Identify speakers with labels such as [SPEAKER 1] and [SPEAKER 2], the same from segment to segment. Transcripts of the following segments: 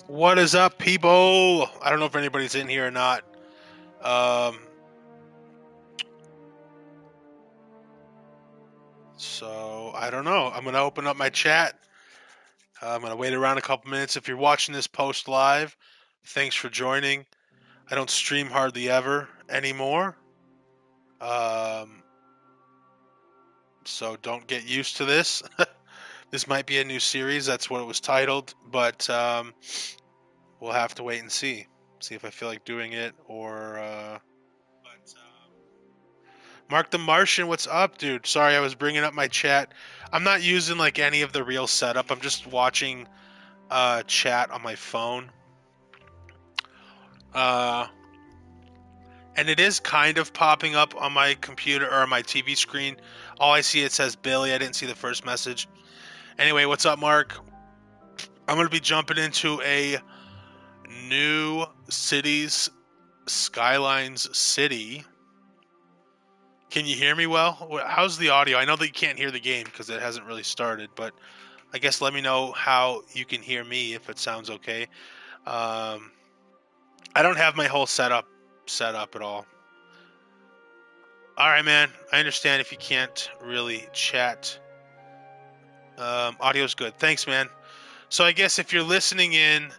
[SPEAKER 1] What is up, people? I don't know if anybody's in here or not. Um, so I don't know. I'm gonna open up my chat. I'm gonna wait around a couple minutes. If you're watching this post live, thanks for joining. I don't stream hardly ever anymore. Um, so don't get used to this. This might be a new series. That's what it was titled, but we'll have to wait and see. See if I feel like doing it or. Mark the Martian, what's up, dude? Sorry, I was bringing up my chat. I'm not using like any of the real setup. I'm just watching chat on my phone. Uh, and it is kind of popping up on my computer or on my TV screen. All I see, it says Billy. I didn't see the first message. Anyway, what's up, Mark? I'm going to be jumping into a new cities, Skylines city. Can you hear me well? How's the audio? I know that you can't hear the game because it hasn't really started, but I guess let me know how you can hear me if it sounds okay. Um, I don't have my whole setup set up at all. All right, man. I understand if you can't really chat. Audio's good. Thanks, man. So I guess if you're listening in,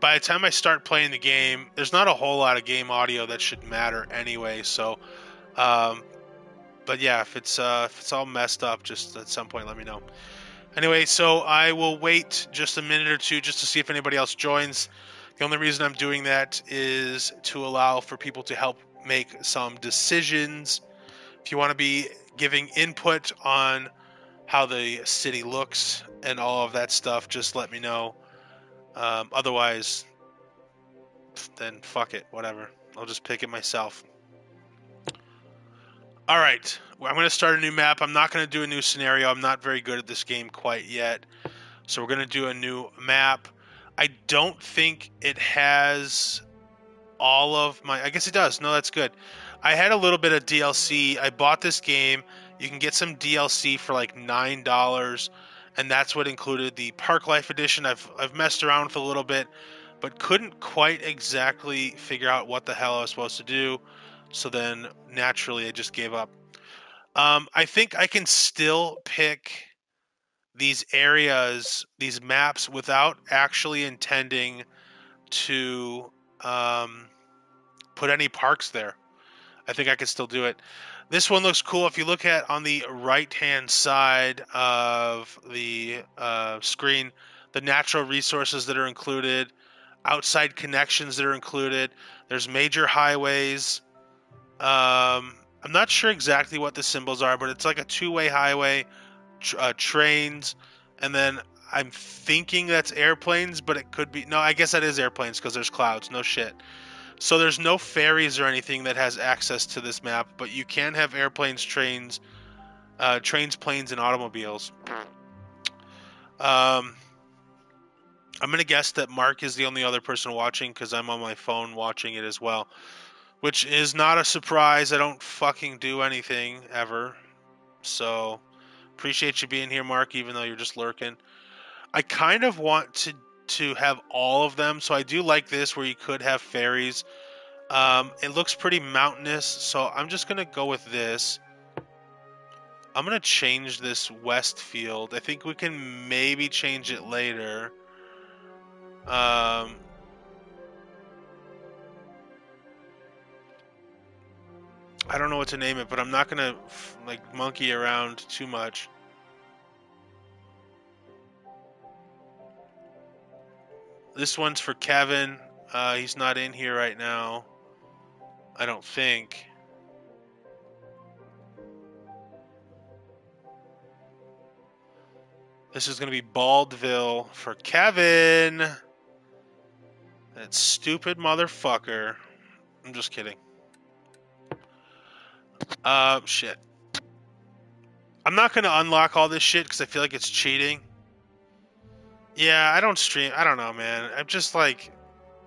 [SPEAKER 1] by the time I start playing the game, there's not a whole lot of game audio that should matter anyway. So, um, but yeah, if it's all messed up, just at some point let me know. Anyway, so I will wait just a minute or two just to see if anybody else joins. The only reason I'm doing that is to allow for people to help make some decisions. If you want to be giving input on how the city looks and all of that stuff, just let me know. Otherwise, then fuck it, whatever. I'll just pick it myself. All right, well, I'm going to start a new map. I'm not going to do a new scenario. I'm not very good at this game quite yet. So we're going to do a new map. I don't think it has all of my... I guess it does. No, that's good. I had a little bit of DLC. I bought this game. You can get some DLC for like $9, and that's what included the Park Life Edition. I've messed around with a little bit, but couldn't quite exactly figure out what the hell I was supposed to do. So then, naturally, I just gave up. I think I can still pick these areas, these maps, without actually intending to put any parks there. I think I can still do it. This one looks cool. If you look at on the right-hand side of the screen, the natural resources that are included, outside connections that are included. There's major highways. I'm not sure exactly what the symbols are, but it's like a two-way highway, trains, and then I'm thinking that's airplanes, but it could be... No, I guess that is airplanes because there's clouds. No shit. So there's no ferries or anything that has access to this map, but you can have airplanes, trains, planes, and automobiles. Um, I'm gonna guess that Mark is the only other person watching because I'm on my phone watching it as well, which is not a surprise. I don't fucking do anything ever, so appreciate you being here, Mark, even though you're just lurking. I kind of want to have all of them, so I do like this where you could have ferries. It looks pretty mountainous, so I'm just gonna go with this. I'm gonna change this west field. I think we can maybe change it later. I don't know what to name it, but I'm not gonna like monkey around too much. This one's for Kevin. He's not in here right now. I don't think. This is gonna be Baldville for Kevin. That stupid motherfucker. I'm just kidding. Shit. I'm not gonna unlock all this shit because I feel like it's cheating. Yeah, I don't stream. I don't know, man. I'm just like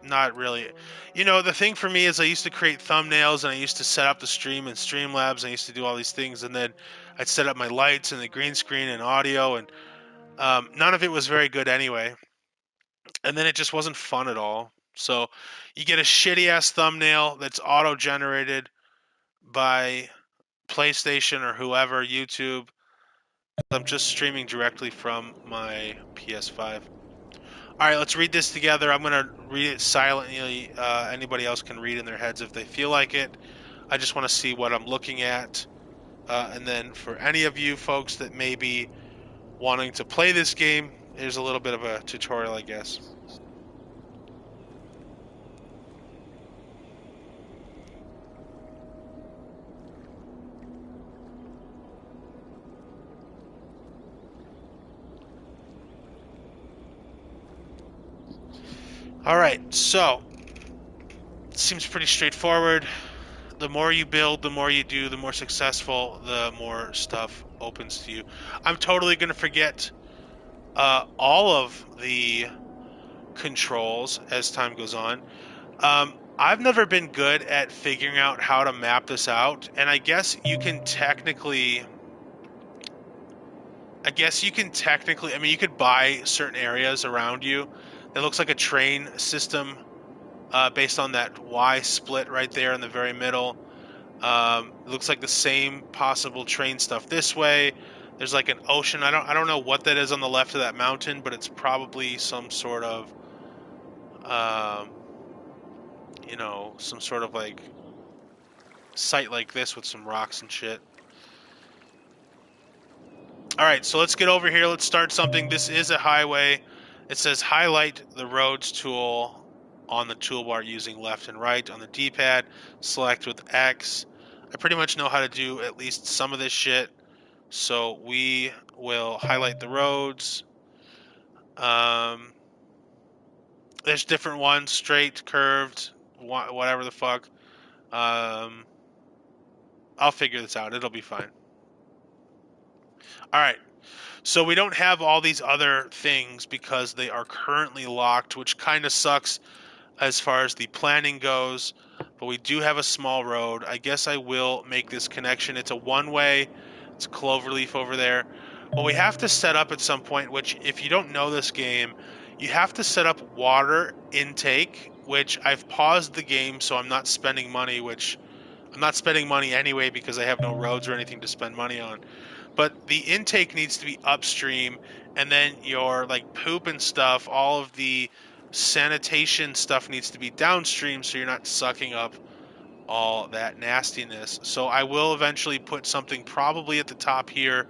[SPEAKER 1] not really. You know, the thing for me is I used to create thumbnails and I used to set up the stream in Streamlabs and I used to do all these things and then I'd set up my lights and the green screen and audio and none of it was very good anyway. and then it just wasn't fun at all. So you get a shitty ass thumbnail that's auto generated by PlayStation or whoever, YouTube. I'm just streaming directly from my PS5. All right, let's read this together. I'm going to read it silently. Anybody else can read in their heads if they feel like it. I just want to see what I'm looking at. And then for any of you folks that may be wanting to play this game, here's a little bit of a tutorial, I guess. All right, so it seems pretty straightforward. The more you build, the more you do, the more successful, the more stuff opens to you. I'm totally going to forget all of the controls as time goes on. I've never been good at figuring out how to map this out, and I guess you can technically, I mean, you could buy certain areas around you. It looks like a train system based on that Y split right there in the very middle. It looks like the same possible train stuff this way. There's like an ocean. I don't know what that is on the left of that mountain, but it's probably some sort of, you know, some sort of like site like this with some rocks and shit. All right, so let's get over here. Let's start something. This is a highway. It says highlight the roads tool on the toolbar using left and right on the D-pad. Select with X. I pretty much know how to do at least some of this shit. So we will highlight the roads. There's different ones, straight, curved, whatever the fuck. I'll figure this out. It'll be fine. All right. So we don't have all these other things because they are currently locked, which kind of sucks as far as the planning goes. But we do have a small road. I guess I will make this connection. It's a one-way. It's Cloverleaf over there. What we have to set up at some point, which if you don't know this game, you have to set up water intake, which I've paused the game so I'm not spending money, which I'm not spending money anyway because I have no roads or anything to spend money on. But the intake needs to be upstream, and then your like poop and stuff, all of the sanitation stuff needs to be downstream so you're not sucking up all that nastiness. So I will eventually put something probably at the top here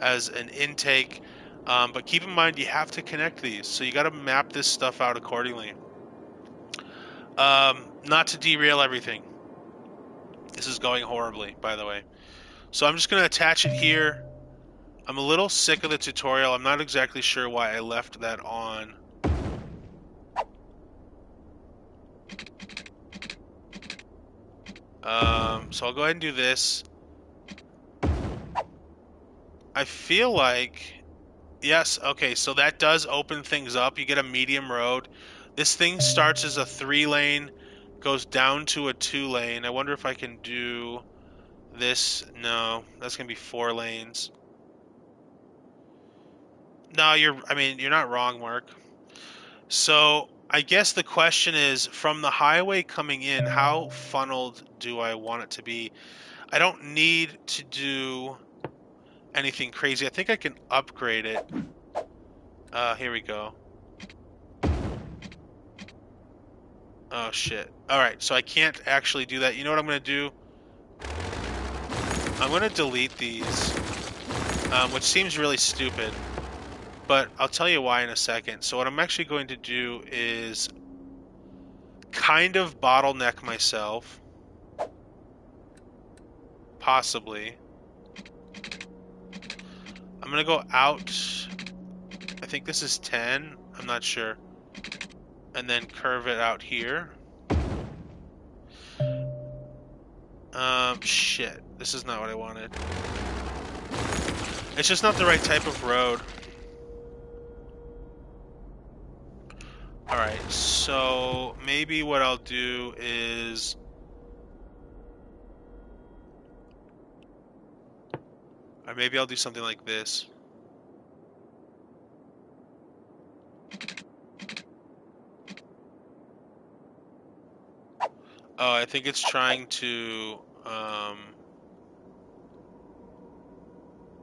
[SPEAKER 1] as an intake, but keep in mind you have to connect these, so you got to map this stuff out accordingly. Not to derail everything. This is going horribly, by the way. So I'm just going to attach it here. I'm a little sick of the tutorial. I'm not exactly sure why I left that on. So I'll go ahead and do this. I feel like... Yes, okay, so that does open things up. You get a medium road. This thing starts as a 3-lane, goes down to a 2-lane. I wonder if I can do this. No, that's going to be 4 lanes. No, you're not wrong, Mark. So I guess the question is, from the highway coming in, how funneled do I want it to be? I don't need to do anything crazy. I think I can upgrade it. Here we go. Oh, shit. Alright, so I can't actually do that. You know what I'm going to do? I'm going to delete these, which seems really stupid. But I'll tell you why in a second. So what I'm actually going to do is kind of bottleneck myself. Possibly. I'm going to go out. I think this is 10. I'm not sure. And then curve it out here. Shit. This is not what I wanted. It's just not the right type of road. Alright, so maybe what I'll do is... Or maybe I'll do something like this. Oh, I think it's trying to,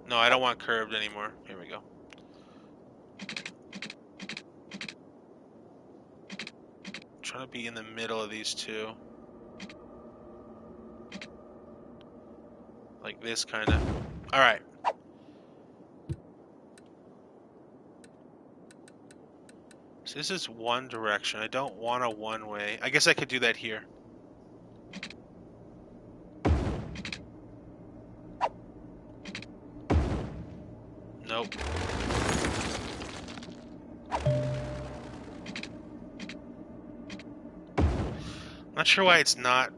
[SPEAKER 1] no, I don't want curved anymore. Here we go. I'm trying to be in the middle of these two. Like this, kind of. All right. So this is one direction. I don't want a one-way. I guess I could do that here. Nope. Not sure why it's not,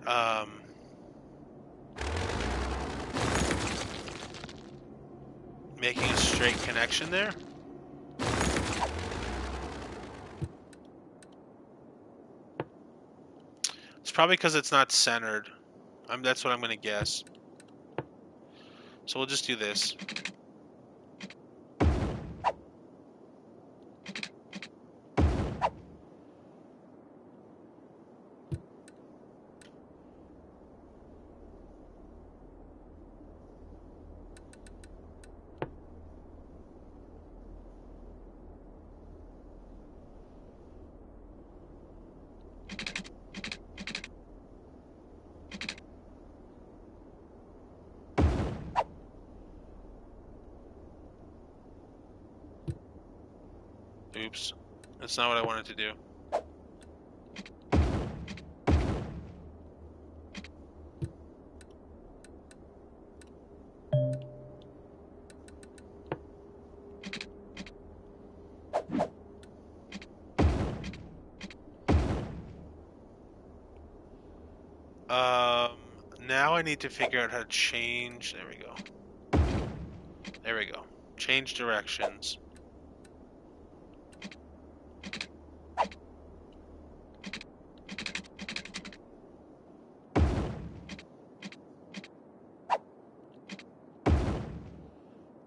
[SPEAKER 1] making a straight connection there. It's probably because it's not centered. That's what I'm going to guess. So we'll just do this. Oops. That's not what I wanted to do. Now I need to figure out how to change. There we go. There we go. Change directions.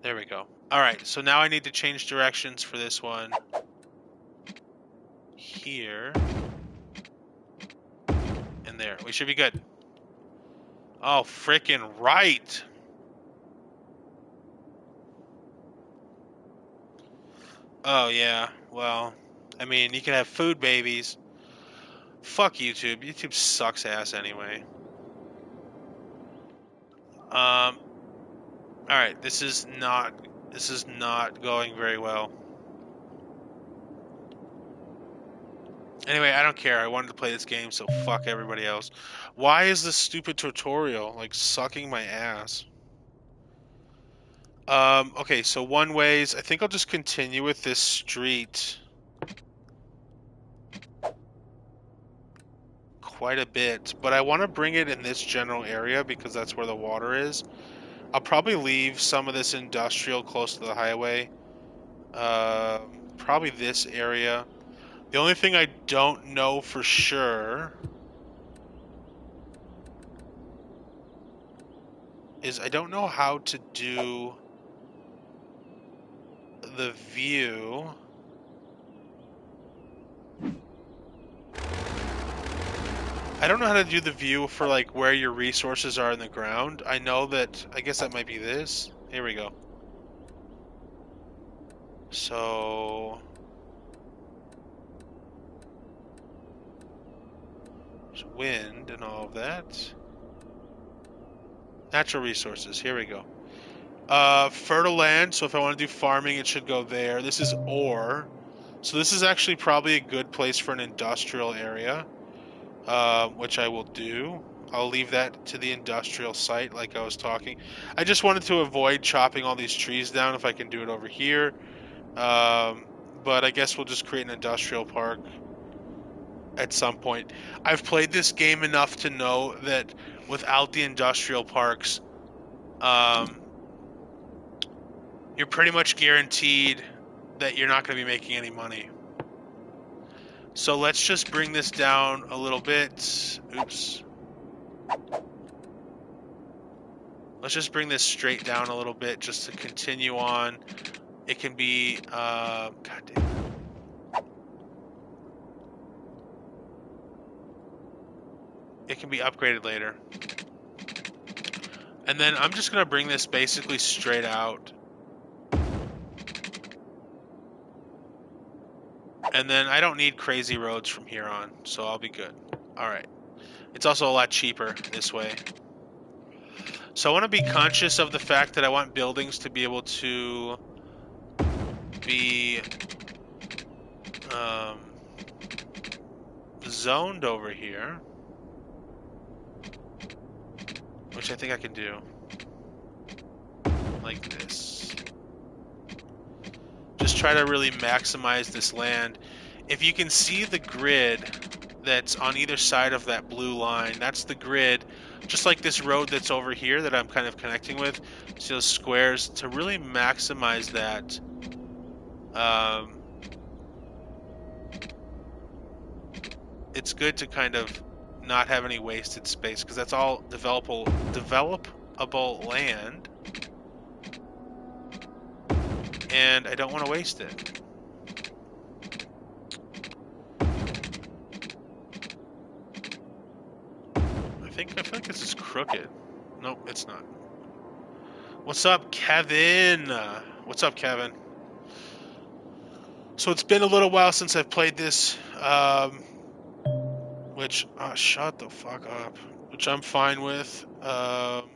[SPEAKER 1] There we go. All right, so now I need to change directions for this one. Here. And there. We should be good. Oh, frickin' right. Oh, yeah. Well, I mean, you can have food babies. Fuck YouTube. YouTube sucks ass anyway. Alright, this is not going very well. Anyway, I don't care. I wanted to play this game, so fuck everybody else. Why is this stupid tutorial, like, sucking my ass? Okay, so one ways. I think I'll just continue with this street quite a bit, but I want to bring it in this general area because that's where the water is. I'll probably leave some of this industrial close to the highway. Probably this area. The only thing I don't know for sure is I don't know how to do the view. I don't know how to do the view for like where your resources are in the ground. I know that, I guess that might be this. Here we go. So there's wind and all of that. Natural resources, here we go. Fertile land, so if I want to do farming, it should go there. This is ore. So this is actually probably a good place for an industrial area, which I will do. I'll leave that to the industrial site like I was talking. I just wanted to avoid chopping all these trees down if I can do it over here. But I guess we'll just create an industrial park at some point. I've played this game enough to know that without the industrial parks, you're pretty much guaranteed that you're not going to be making any money. So let's just bring this down a little bit. Oops. Let's just bring this straight down a little bit just to continue on. It can be, God damn it. it can be upgraded later. And then I'm just going to bring this basically straight out. And then I don't need crazy roads from here on, so I'll be good. All right. It's also a lot cheaper this way. So I want to be conscious of the fact that I want buildings to be able to be zoned over here, which I think I can do like this. Just try to really maximize this land. If you can see the grid that's on either side of that blue line, that's the grid, just like this road that's over here that I'm kind of connecting with. See those squares? To really maximize that, it's good to kind of not have any wasted space, because that's all developable land, and I don't want to waste it. I feel like this is crooked. Nope, it's not. What's up, Kevin? What's up, Kevin? So it's been a little while since I've played this, which, shut the fuck up, which I'm fine with. I'll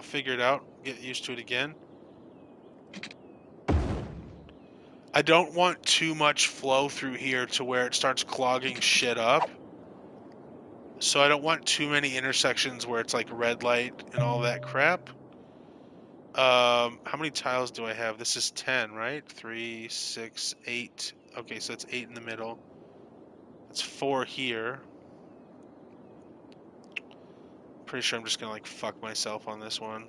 [SPEAKER 1] figure it out, get used to it again. I don't want too much flow through here to where it starts clogging shit up. So I don't want too many intersections where it's like red light and all that crap. How many tiles do I have? This is 10, right? 3, 6, 8. Okay, so it's 8 in the middle. That's 4 here. Pretty sure I'm just gonna like fuck myself on this one.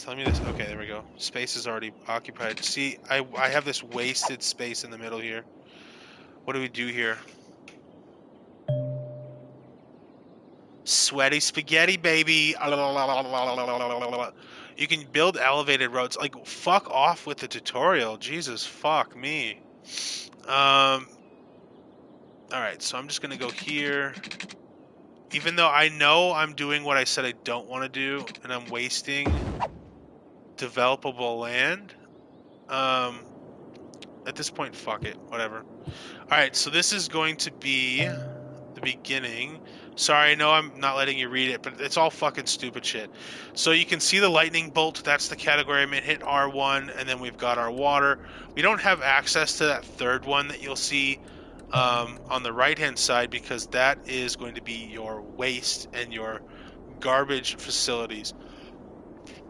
[SPEAKER 1] Tell me this. Okay, there we go. Space is already occupied. See, I have this wasted space in the middle here. What do we do here? Sweaty spaghetti, baby. You can build elevated roads. Like, fuck off with the tutorial. Jesus, fuck me. Alright, so I'm just going to go here. Even though I know I'm doing what I said I don't want to do, and I'm wasting developable land. At this point, fuck it. Whatever. Alright, so this is going to be the beginning. Sorry, I know I'm not letting you read it, but it's all fucking stupid shit. So you can see the lightning bolt. That's the category I'm in. Hit R1, and then we've got our water. We don't have access to that third one that you'll see on the right-hand side, because that is going to be your waste and your garbage facilities.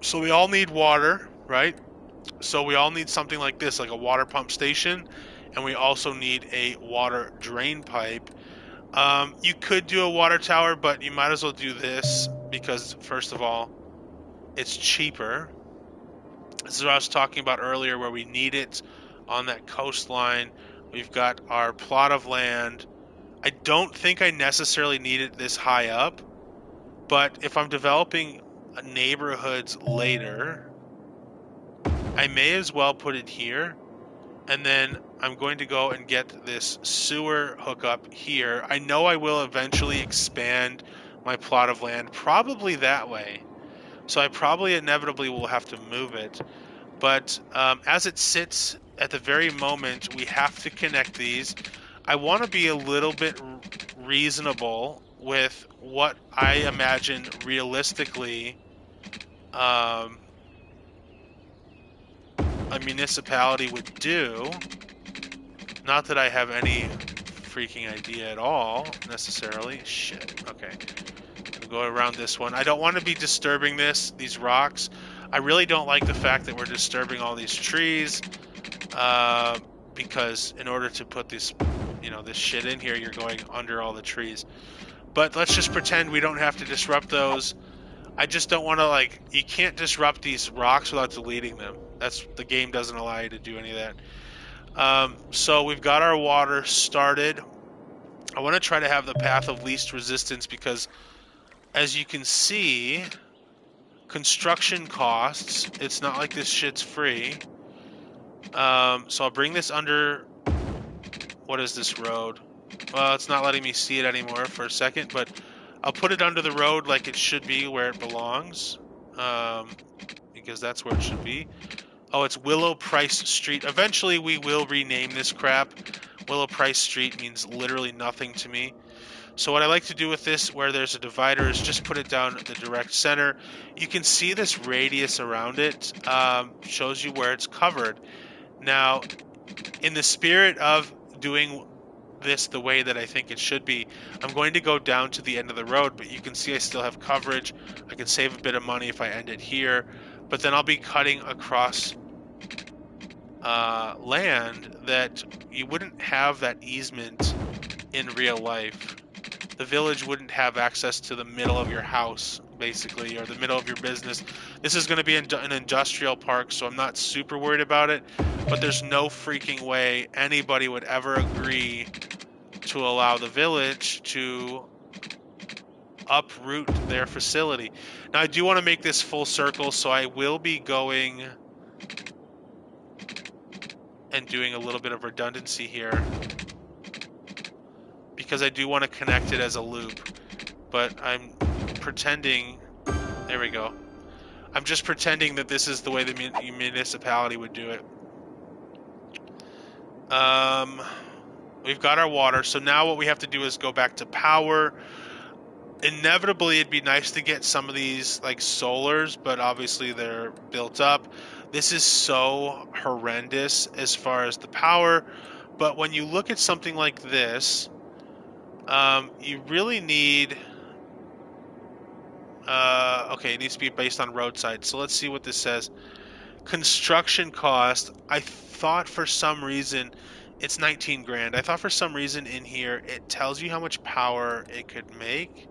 [SPEAKER 1] So we all need water, right? So we all need something like this, like a water pump station, and we also need a water drain pipe. You could do a water tower, but you might as well do this because, first of all, it's cheaper. This is what I was talking about earlier, where we need it on that coastline. We've got our plot of land. I don't think I necessarily need it this high up, but if I'm developing neighborhoods later, I may as well put it here. And then I'm going to go and get this sewer hookup here. I know I will eventually expand my plot of land, probably that way. So I probably inevitably will have to move it. But as it sits at the very moment, we have to connect these. I want to be a little bit reasonable with what I imagine realistically a municipality would do. Not that I have any freaking idea at all, necessarily. Shit. Okay. We'll go around this one. I don't want to be disturbing these rocks. I really don't like the fact that we're disturbing all these trees, because in order to put this shit in here, you're going under all the trees. But let's just pretend we don't have to disrupt those. I just don't want to, you can't disrupt these rocks without deleting them. The game doesn't allow you to do any of that. So we've got our water started. I want to try to have the path of least resistance, because as you can see, construction costs. It's not like this shit's free. So I'll bring this under. What is this road? Well, it's not letting me see it anymore for a second, but I'll put it under the road like it should be where it belongs, because that's where it should be. Oh, it's Willow Price Street. Eventually, we will rename this crap. Willow Price Street means literally nothing to me. So what I like to do with this, where there's a divider, is just put it down the direct center. You can see this radius around it, shows you where it's covered. Now, in the spirit of doing this the way that I think it should be, I'm going to go down to the end of the road, but you can see I still have coverage. I can save a bit of money if I end it here, but then I'll be cutting across land that you wouldn't have that easement in real life. The village wouldn't have access to the middle of your house, basically, or the middle of your business. This is going to be an industrial park, so I'm not super worried about it, but there's no freaking way anybody would ever agree to allow the village to uproot their facility. Now, I do want to make this full circle, so I will be going and doing a little bit of redundancy here, because I do want to connect it as a loop, but I'm pretending, there we go. I'm just pretending that this is the way the municipality would do it. We've got our water, so now what we have to do is go back to power. Inevitably, it'd be nice to get some of these like solars, but obviously they're built up. This is so horrendous as far as the power, but when you look at something like this, you really need... okay, it needs to be based on roadside. So let's see what this says. Construction cost. I thought for some reason it's 19 grand. I thought for some reason in here it tells you how much power it could make.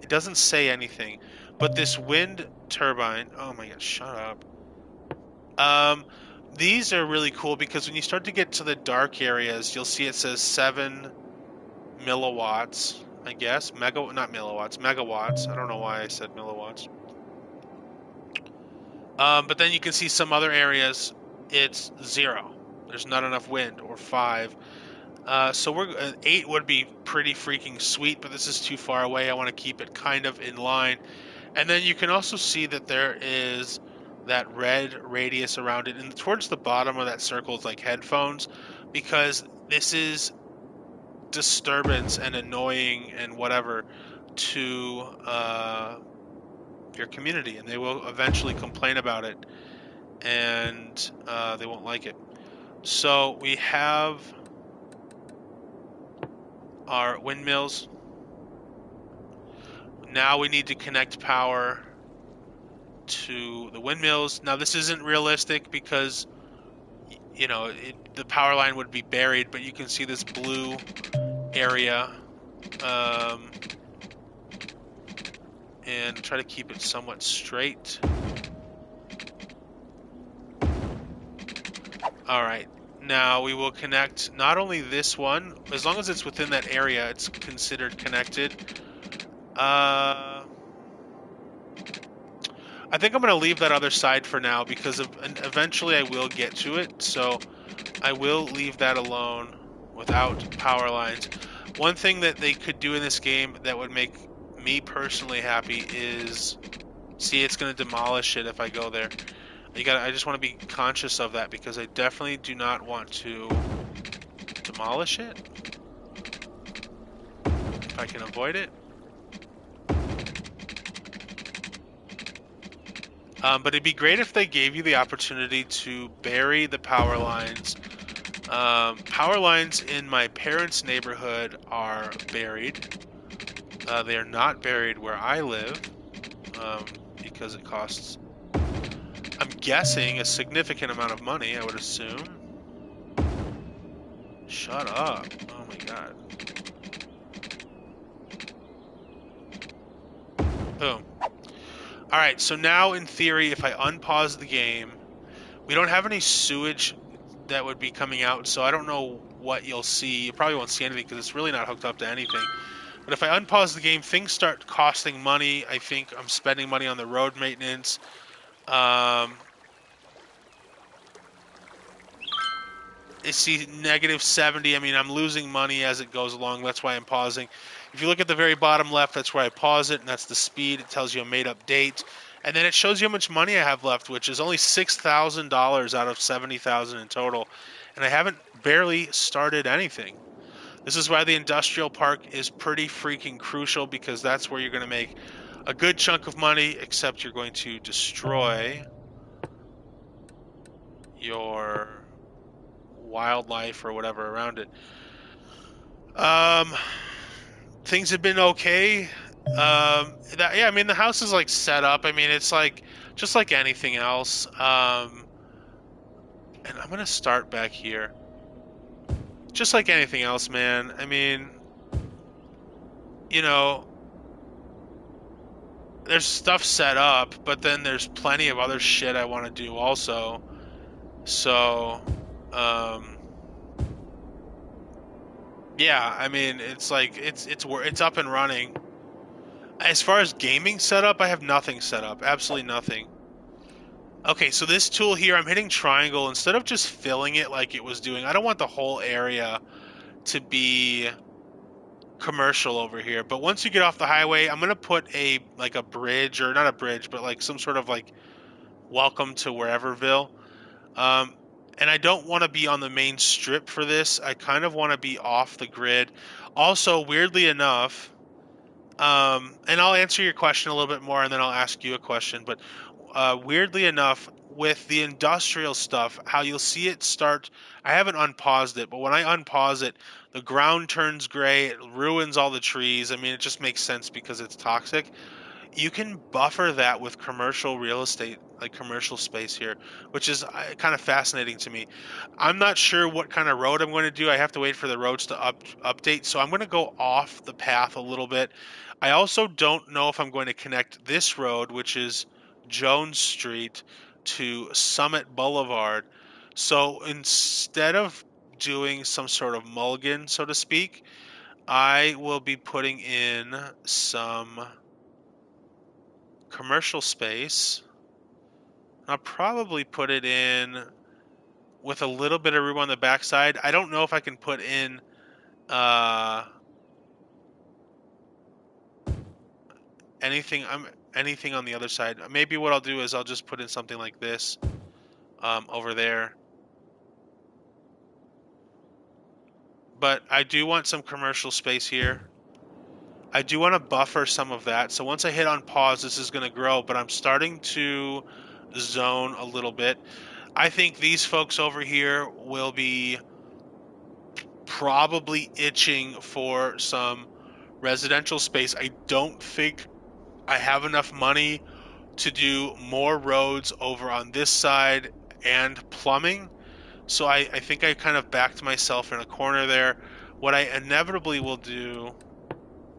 [SPEAKER 1] It doesn't say anything. But this wind turbine, oh my god, shut up. These are really cool because when you start to get to the dark areas, you'll see it says 7 milliwatts. I guess not milliwatts, megawatts. I don't know why I said milliwatts. But then you can see some other areas it's 0. There's not enough wind, or 5. So we're 8 would be pretty freaking sweet, but this is too far away. I want to keep it kind of in line. And then you can also see that there is that red radius around it, and towards the bottom of that circle is like headphones, because this is disturbance and annoying and whatever to your community, and they will eventually complain about it, and they won't like it. So we have our windmills. Now we need to connect power to the windmills. Now this isn't realistic because, you know, the power line would be buried, but you can see this blue area, and try to keep it somewhat straight. All right, now we will connect not only this one, as long as it's within that area, it's considered connected. I think I'm going to leave that other side for now because eventually I will get to it, so I will leave that alone without power lines. One thing that they could do in this game that would make me personally happy is, see, it's going to demolish it if I go there. I just want to be conscious of that because I definitely do not want to demolish it if I can avoid it. But it'd be great if they gave you the opportunity to bury the power lines. Power lines in my parents' neighborhood are buried. They are not buried where I live because it costs, I'm guessing, a significant amount of money, I would assume. Shut up. Oh my god. Boom. Alright, so now in theory, if I unpause the game, we don't have any sewage that would be coming out, so I don't know what you'll see. You probably won't see anything because it's really not hooked up to anything. But if I unpause the game, things start costing money. I think I'm spending money on the road maintenance. See -70. I mean, I'm losing money as it goes along. That's why I'm pausing. If you look at the very bottom left, that's where I pause it, and that's the speed. It tells you a made-up date, and then it shows you how much money I have left, which is only $6,000 out of 70,000 in total, and I haven't barely started anything. This is why the industrial park is pretty freaking crucial, because that's where you're going to make a good chunk of money, except you're going to destroy your wildlife or whatever around it. Things have been okay. I mean, the house is like set up. I mean, it's like just like anything else. And I'm gonna start back here. Just like anything else, man. I mean, you know, there's stuff set up, but then there's plenty of other shit I want to do also. So, yeah, I mean, it's like it's up and running. As far as gaming setup, I have nothing set up. Absolutely nothing. Okay, so this tool here, I'm hitting triangle instead of just filling it like it was doing. I don't want the whole area to be commercial over here. But once you get off the highway, I'm going to put a bridge, or not a bridge, but like some sort of like welcome to whereverville. And I don't want to be on the main strip for this. I kind of want to be off the grid. Also, weirdly enough, and I'll answer your question a little bit more, and then I'll ask you a question. But weirdly enough, with the industrial stuff, how you'll see it start, I haven't unpaused it, but when I unpause it, the ground turns gray, it ruins all the trees. I mean, it just makes sense because it's toxic. You can buffer that with commercial real estate, like commercial space here, which is kind of fascinating to me. I'm not sure what kind of road I'm going to do. I have to wait for the roads to update, so I'm going to go off the path a little bit. I also don't know if I'm going to connect this road, which is Jones Street, to Summit Boulevard. So instead of doing some sort of mulligan, so to speak, I will be putting in some commercial space. I'll probably put it in with a little bit of room on the backside. I don't know if I can put in anything on the other side. Maybe what I'll do is I'll just put in something like this over there. But I do want some commercial space here. I do want to buffer some of that. So once I hit on pause, this is going to grow, but I'm starting to zone a little bit. I think these folks over here will be probably itching for some residential space. I don't think I have enough money to do more roads over on this side and plumbing. So I think I kind of backed myself in a corner there. What I inevitably will do,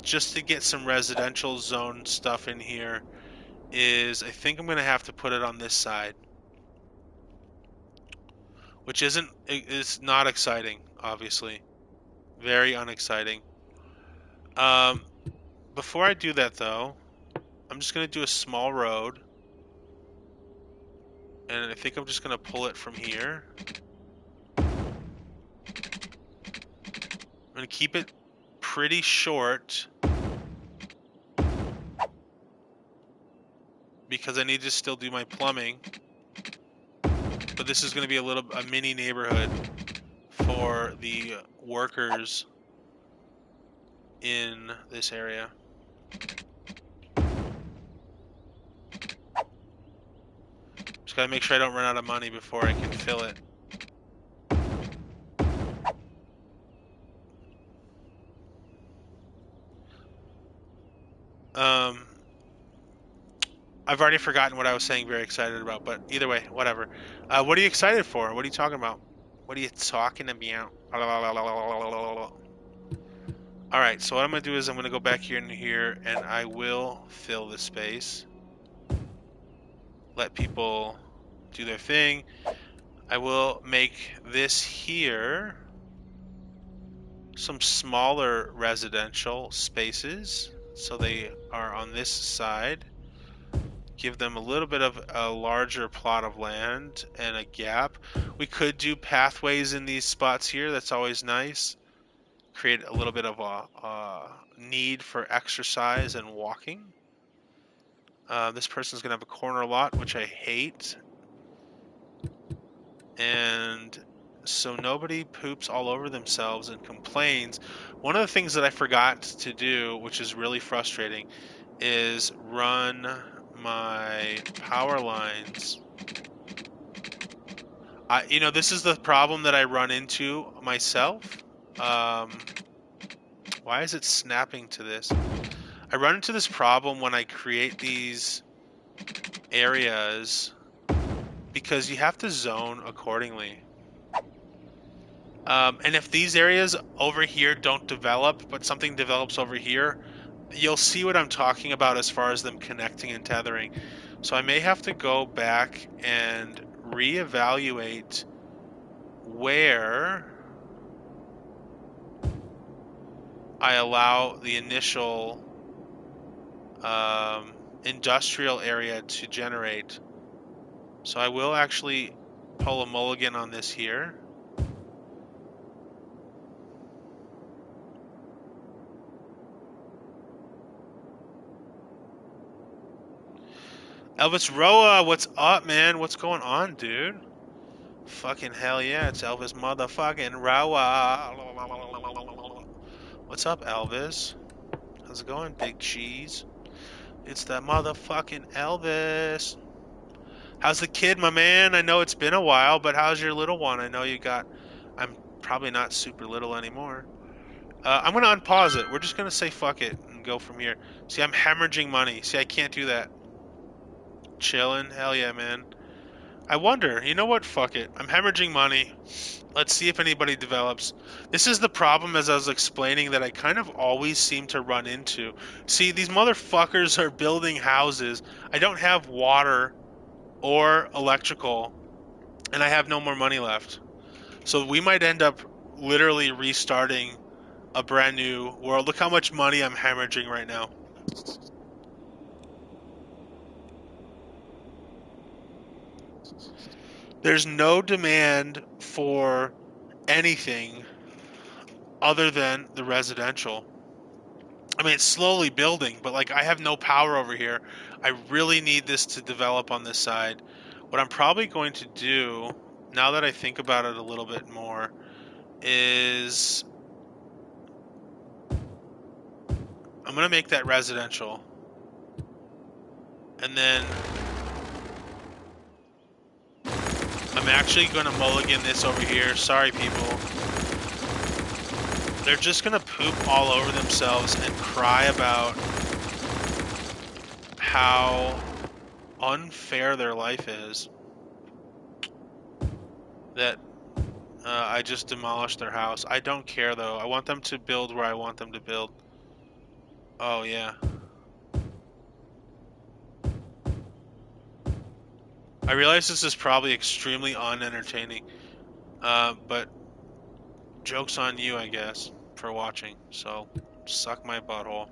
[SPEAKER 1] just to get some residential zone stuff in here, is I think I'm going to have to put it on this side. Which is not exciting, obviously. Very unexciting. Before I do that, though, I'm just going to do a small road. And I think I'm just going to pull it from here. I'm going to keep it pretty short, because I need to still do my plumbing. But this is going to be a mini neighborhood for the workers in this area. Just got to make sure I don't run out of money before I can fill it. I've already forgotten what I was saying very excited about, but either way, whatever. What are you excited for? What are you talking about? What are you talking about? Alright, so what I'm going to do is I'm going to go back here and here, and I will fill this space. Let people do their thing. I will make this here some smaller residential spaces, so they are on this side. Give them a little bit of a larger plot of land and a gap. We could do pathways in these spots here. That's always nice. Create a little bit of a need for exercise and walking. This person's going to have a corner lot, which I hate. And so nobody poops all over themselves and complains. One of the things that I forgot to do, which is really frustrating, is run my power lines. This is the problem that I run into myself. Why is it snapping to this? I run into this problem when I create these areas because you have to zone accordingly. And if these areas over here don't develop, but something develops over here, you'll see what I'm talking about as far as them connecting and tethering. So I may have to go back and reevaluate where I allow the initial industrial area to generate. So I will actually pull a mulligan on this here. Elvis Roa, what's up, man? What's going on, dude? Fucking hell yeah, it's Elvis motherfucking Roa. What's up, Elvis? How's it going, Big Cheese? It's that motherfucking Elvis. How's the kid, my man? I know it's been a while, but how's your little one? I know you got... I'm probably not super little anymore. I'm going to unpause it. We're just going to say fuck it and go from here. See, I'm hemorrhaging money. See, I can't do that. Chilling? Hell yeah, man. I wonder, you know what? Fuck it. I'm hemorrhaging money. Let's see if anybody develops. This is the problem, as I was explaining, that I kind of always seem to run into. See, these motherfuckers are building houses. I don't have water or electrical, and I have no more money left. So we might end up literally restarting a brand new world. Look how much money I'm hemorrhaging right now. There's no demand for anything other than the residential. I mean, it's slowly building, but like I have no power over here. I really need this to develop on this side. What I'm probably going to do, now that I think about it a little bit more, is I'm going to make that residential. And then I'm actually going to mulligan this over here. Sorry, people. They're just going to poop all over themselves and cry about how unfair their life is. That I just demolished their house. I don't care, though. I want them to build where I want them to build. Oh, yeah. I realize this is probably extremely unentertaining, but joke's on you, I guess, for watching. So, suck my butthole.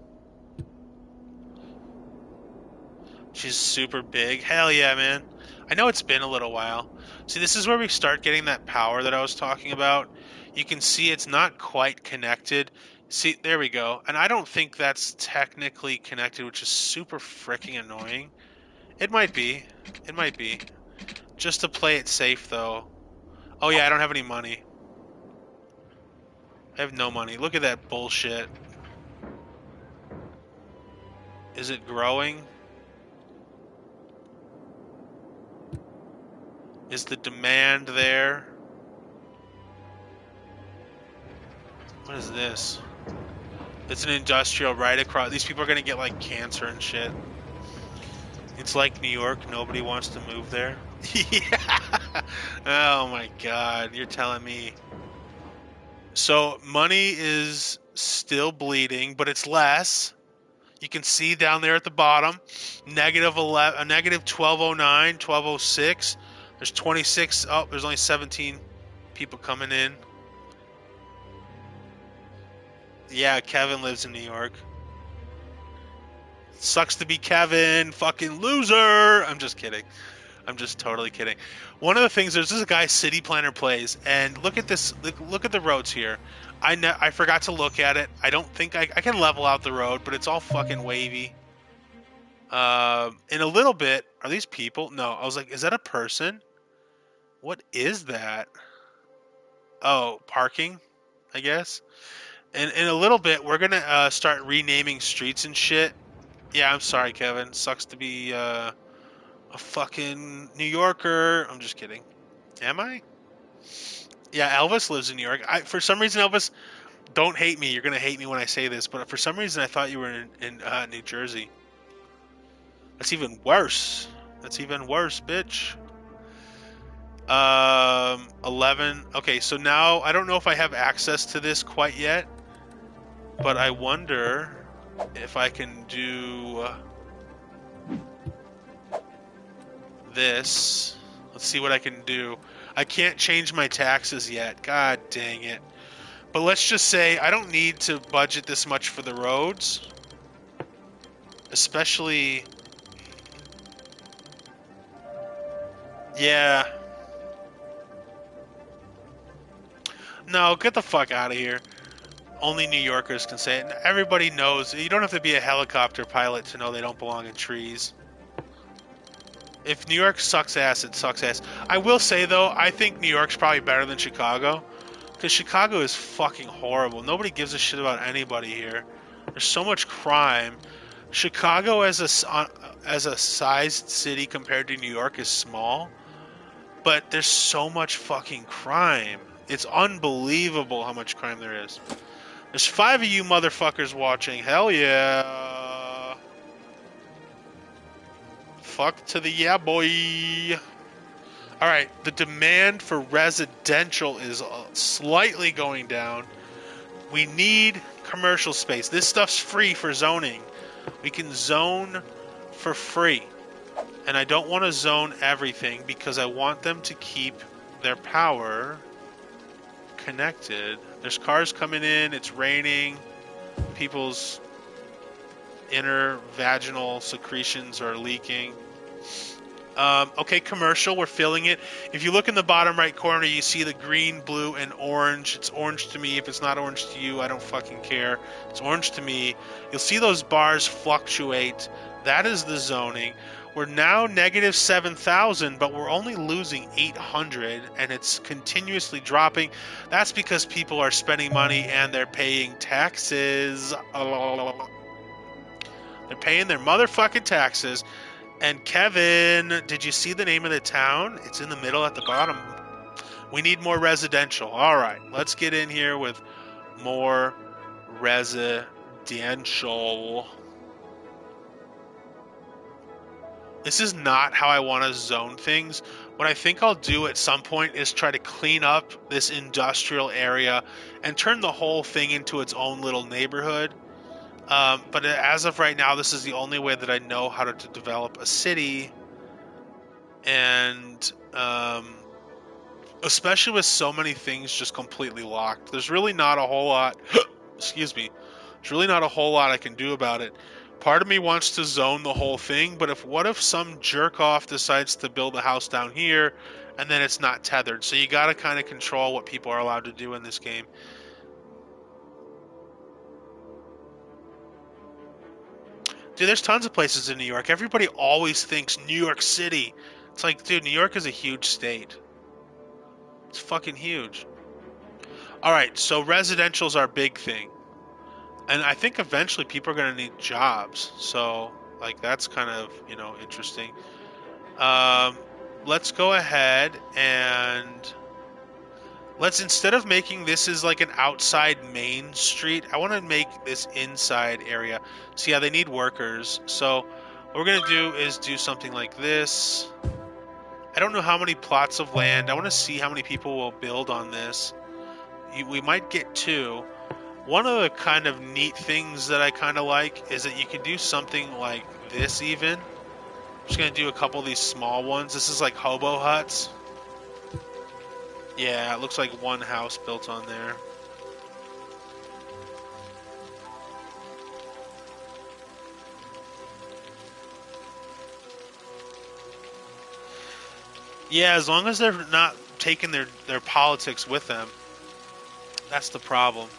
[SPEAKER 1] She's super big. Hell yeah, man. I know it's been a little while. See, this is where we start getting that power that I was talking about. You can see it's not quite connected. See, there we go. And I don't think that's technically connected, which is super freaking annoying. It might be. It might be. Just to play it safe, though. Oh, yeah, I don't have any money. I have no money. Look at that bullshit. Is it growing? Is the demand there? What is this? It's an industrial right across. These people are going to get, like, cancer and shit. It's like New York. Nobody wants to move there. Yeah. Oh, my God. You're telling me. So, money is still bleeding, but it's less. You can see down there at the bottom, negative 11, negative 1209, 1206. There's 26. Oh, there's only 17 people coming in. Yeah, Kevin lives in New York. Sucks to be Kevin, fucking loser. I'm just kidding. I'm just totally kidding. One of the things, there's this guy City Planner Plays, and look at this. Look at the roads here. I forgot to look at it. I don't think I can level out the road, but it's all fucking wavy. In a little bit, are these people? No, I was like, is that a person? What is that? Oh, parking, I guess. And in a little bit, we're gonna start renaming streets and shit. Yeah, I'm sorry, Kevin. Sucks to be a fucking New Yorker. I'm just kidding. Am I? Yeah, Elvis lives in New York. For some reason, Elvis, don't hate me. You're gonna hate me when I say this, but for some reason, I thought you were in New Jersey. That's even worse. That's even worse, bitch. 11. Okay, so now I don't know if I have access to this quite yet, but I wonder if I can do this. Let's see what I can do. I can't change my taxes yet. God dang it. But let's just say I don't need to budget this much for the roads. Especially... Yeah. No, get the fuck out of here. Only New Yorkers can say it. Everybody knows. You don't have to be a helicopter pilot to know they don't belong in trees. If New York sucks ass, it sucks ass. I will say, though, I think New York's probably better than Chicago. Because Chicago is fucking horrible. Nobody gives a shit about anybody here. There's so much crime. Chicago as a sized city compared to New York is small. But there's so much fucking crime. It's unbelievable how much crime there is. There's 5 of you motherfuckers watching. Hell yeah. Fuck to the yeah, boy. Alright, the demand for residential is slightly going down. We need commercial space. This stuff's free for zoning. We can zone for free. And I don't want to zone everything because I want them to keep their power connected. There's cars coming in, it's raining, people's inner vaginal secretions are leaking. Okay, commercial, we're filling it. If you look in the bottom right corner, you see the green, blue, and orange. It's orange to me. If it's not orange to you, I don't fucking care. It's orange to me. You'll see those bars fluctuate. That is the zoning. We're now negative 7,000, but we're only losing 800, and it's continuously dropping. That's because people are spending money and they're paying taxes. They're paying their motherfucking taxes. And Kevin, did you see the name of the town? It's in the middle at the bottom. We need more residential. All right, let's get in here with more residential. This is not how I want to zone things. What I think I'll do at some point is try to clean up this industrial area and turn the whole thing into its own little neighborhood. But as of right now, this is the only way that I know how to develop a city. And especially with so many things just completely locked, there's really not a whole lot. Excuse me. There's really not a whole lot I can do about it. Part of me wants to zone the whole thing, but what if some jerk off decides to build a house down here and then it's not tethered? So you got to kind of control what people are allowed to do in this game. Dude, there's tons of places in New York. Everybody always thinks New York City. It's like, dude, New York is a huge state. It's fucking huge. Alright, so residential's our big thing. And I think eventually people are going to need jobs. So, like, that's kind of, interesting. Let's go ahead and... instead of making this as like an outside main street, I want to make this inside area. So yeah, they need workers. So what we're going to do is do something like this. I don't know how many plots of land. I want to see how many people will build on this. We might get 2. One of the kind of neat things that I kind of like is that you can do something like this even. I'm just going to do a couple of these small ones. This is like hobo huts. Yeah, it looks like one house built on there. Yeah, as long as they're not taking their politics with them. That's the problem.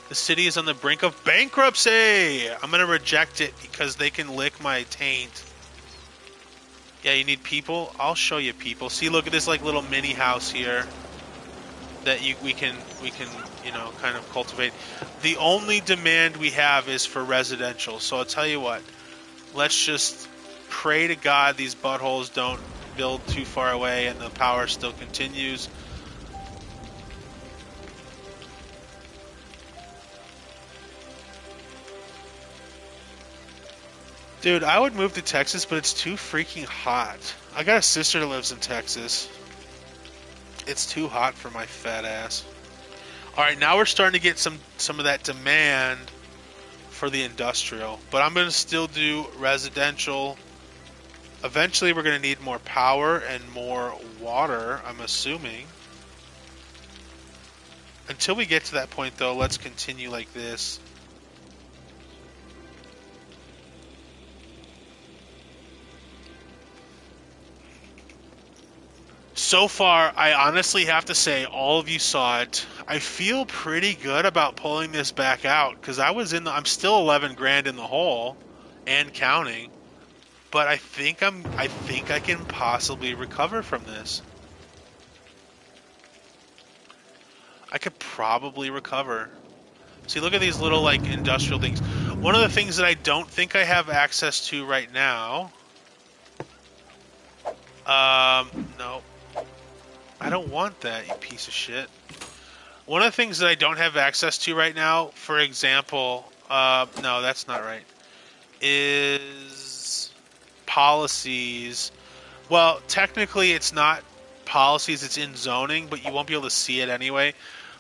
[SPEAKER 1] The city is on the brink of bankruptcy! I'm gonna reject it because they can lick my taint. Yeah, you need people? I'll show you people. See, look at this like little mini house here that we can kind of cultivate. The only demand we have is for residential. So I'll tell you what. Let's just pray to God these buttholes don't build too far away and the power still continues. Dude, I would move to Texas, but it's too freaking hot. I got a sister that lives in Texas. It's too hot for my fat ass. All right, now we're starting to get some of that demand for the industrial, but I'm going to still do residential. Eventually, we're going to need more power and more water, I'm assuming. Until we get to that point, though, let's continue like this. So far, I honestly have to say, all of you saw it. I feel pretty good about pulling this back out because I'm still 11 grand in the hole and counting. But I think I can possibly recover from this. I could probably recover. See, look at these little like industrial things. One of the things that I don't think I have access to right now. No. I don't want that, you piece of shit. One of the things that I don't have access to right now, for example, no, that's not right, is policies. Well, technically it's not policies, it's in zoning, but you won't be able to see it anyway.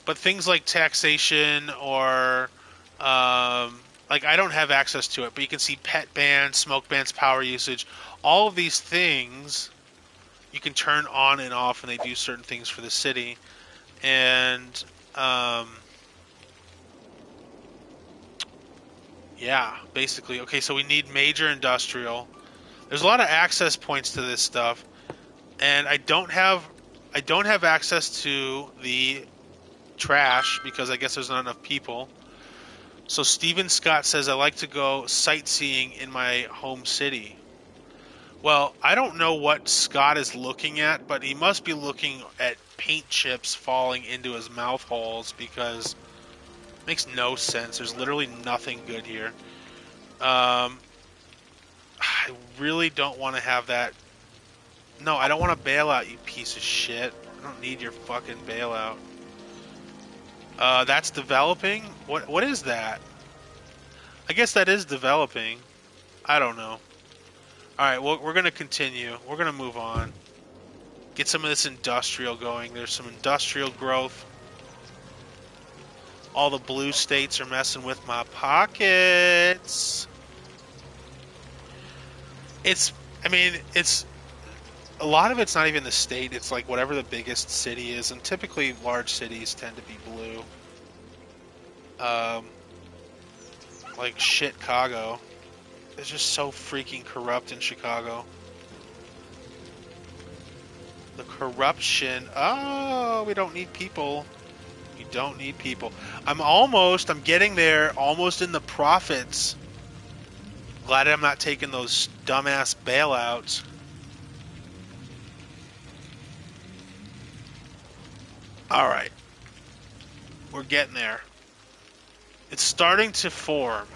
[SPEAKER 1] But things like taxation or, like I don't have access to it, but you can see pet bans, smoke bans, power usage, all of these things you can turn on and off, and they do certain things for the city. And yeah, basically. Okay, so we need major industrial. There's a lot of access points to this stuff, and I don't have access to the trash because I guess there's not enough people. So Steven Scott says I like to go sightseeing in my home city. Well, I don't know what Scott is looking at, but he must be looking at paint chips falling into his mouth holes because it makes no sense. There's literally nothing good here. I really don't want to have that. No, I don't want to bail out, you piece of shit. I don't need your fucking bailout. That's developing? What is that? I guess that is developing. I don't know. Alright, well, we're going to continue. We're going to move on. Get some of this industrial going. There's some industrial growth. All the blue states are messing with my pockets. It's a lot of it's not even the state. It's like whatever the biggest city is. And typically large cities tend to be blue. Like Chicago. It's just so freaking corrupt in Chicago. The corruption. Oh, we don't need people. We don't need people. I'm getting there, almost in the profits. Glad I'm not taking those dumbass bailouts. Alright. We're getting there. It's starting to form.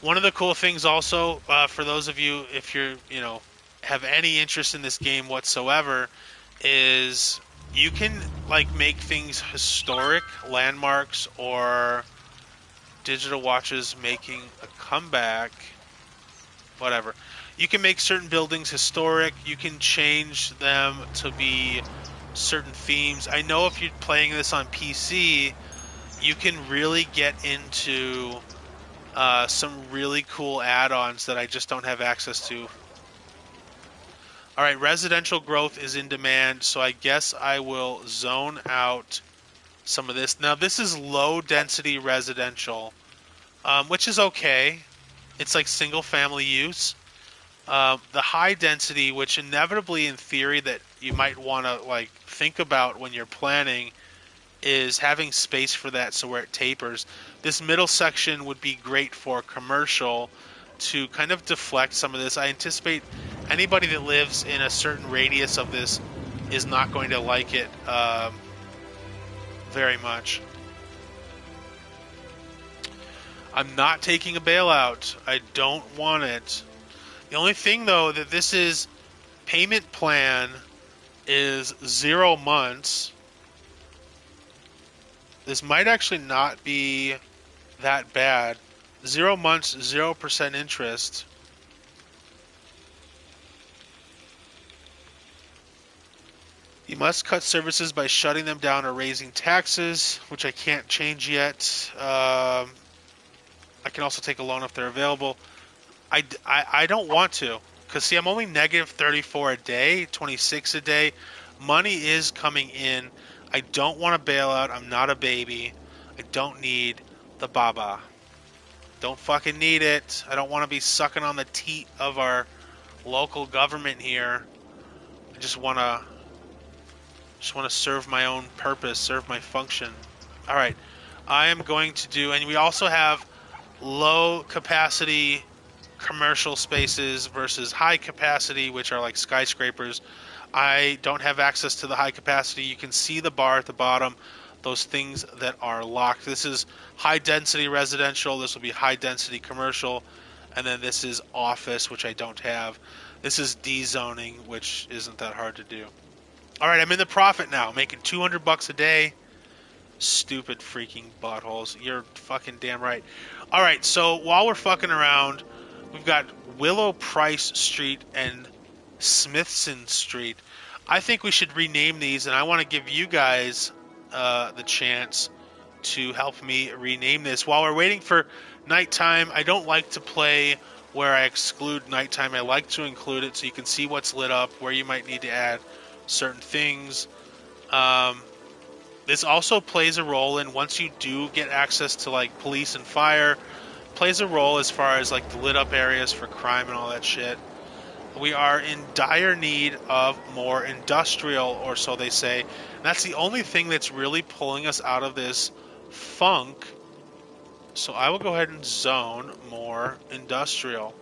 [SPEAKER 1] One of the cool things also, for those of you, if you're, have any interest in this game whatsoever, is you can, like, make things historic, landmarks, or digital watches making a comeback, whatever. You can make certain buildings historic. You can change them to be certain themes. I know if you're playing this on PC, you can really get into some really cool add-ons that I just don't have access to. Alright, residential growth is in demand, so I guess I will zone out some of this. Now, this is low-density residential, which is okay. It's like single-family use. The high density, which inevitably, in theory, that you might want to like think about when you're planning is having space for that so where it tapers. This middle section would be great for commercial to kind of deflect some of this. I anticipate anybody that lives in a certain radius of this is not going to like it very much. I'm not taking a bailout. I don't want it. The only thing, though, that this is payment plan is 0 months. This might actually not be that bad. 0 months, 0% interest. You must cut services by shutting them down or raising taxes, which I can't change yet. I can also take a loan if they're available. I don't want to, because see, I'm only negative 34 a day, 26 a day. Money is coming in. I don't want to bail out. I'm not a baby. I don't need the baba. Don't fucking need it. I don't want to be sucking on the teat of our local government here. I just want to serve my own purpose, serve my function. All right. I am going to do, and we also have low capacity commercial spaces versus high capacity, which are like skyscrapers. I don't have access to the high capacity. You can see the bar at the bottom, those things that are locked. This is high density residential. This will be high density commercial. And then this is office, which I don't have. This is D-zoning, which isn't that hard to do. All right, I'm in the profit now, making $200 a day. Stupid freaking buttholes. You're fucking damn right. All right, so while we're fucking around, we've got Willow Price Street and Smithson Street. I think we should rename these, and I want to give you guys the chance to help me rename this. While we're waiting for nighttime, I don't like to play where I exclude nighttime. I like to include it so you can see what's lit up, where you might need to add certain things. This also plays a role in once you do get access to like police and fire, plays a role as far as like the lit up areas for crime and all that shit. We are in dire need of more industrial, or so they say. And that's the only thing that's really pulling us out of this funk. So I will go ahead and zone more industrial.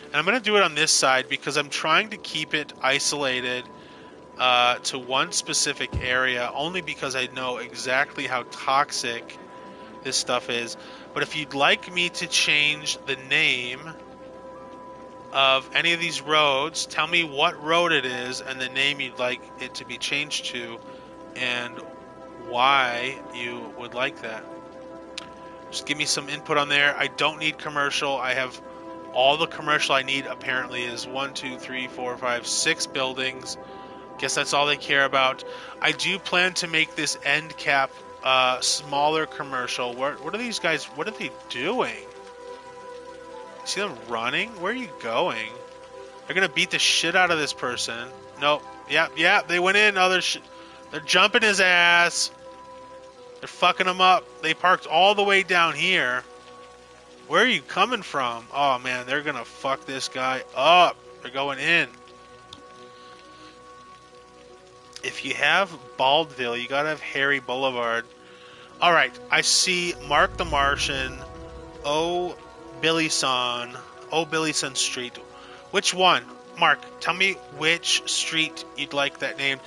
[SPEAKER 1] And I'm going to do it on this side because I'm trying to keep it isolated to one specific area, only because I know exactly how toxic this stuff is. But if you'd like me to change the name of any of these roads, tell me what road it is and the name you'd like it to be changed to and why you would like that. Just give me some input on there. I don't need commercial. I have all the commercial I need apparently is 1, 2, 3, 4, 5, 6 buildings. Guess that's all they care about. I do plan to make this end cap smaller commercial. What are these guys? What are they doing? See them running? Where are you going? They're gonna beat the shit out of this person. Nope. Yeah. They went in. Oh, they're jumping his ass. They're fucking him up. They parked all the way down here. Where are you coming from? Oh man, they're gonna fuck this guy up. They're going in. If you have Baldville, you gotta have Harry Boulevard. All right, I see Mark the Martian. Billy Son Street. Which one? Mark, tell me which street you'd like that named.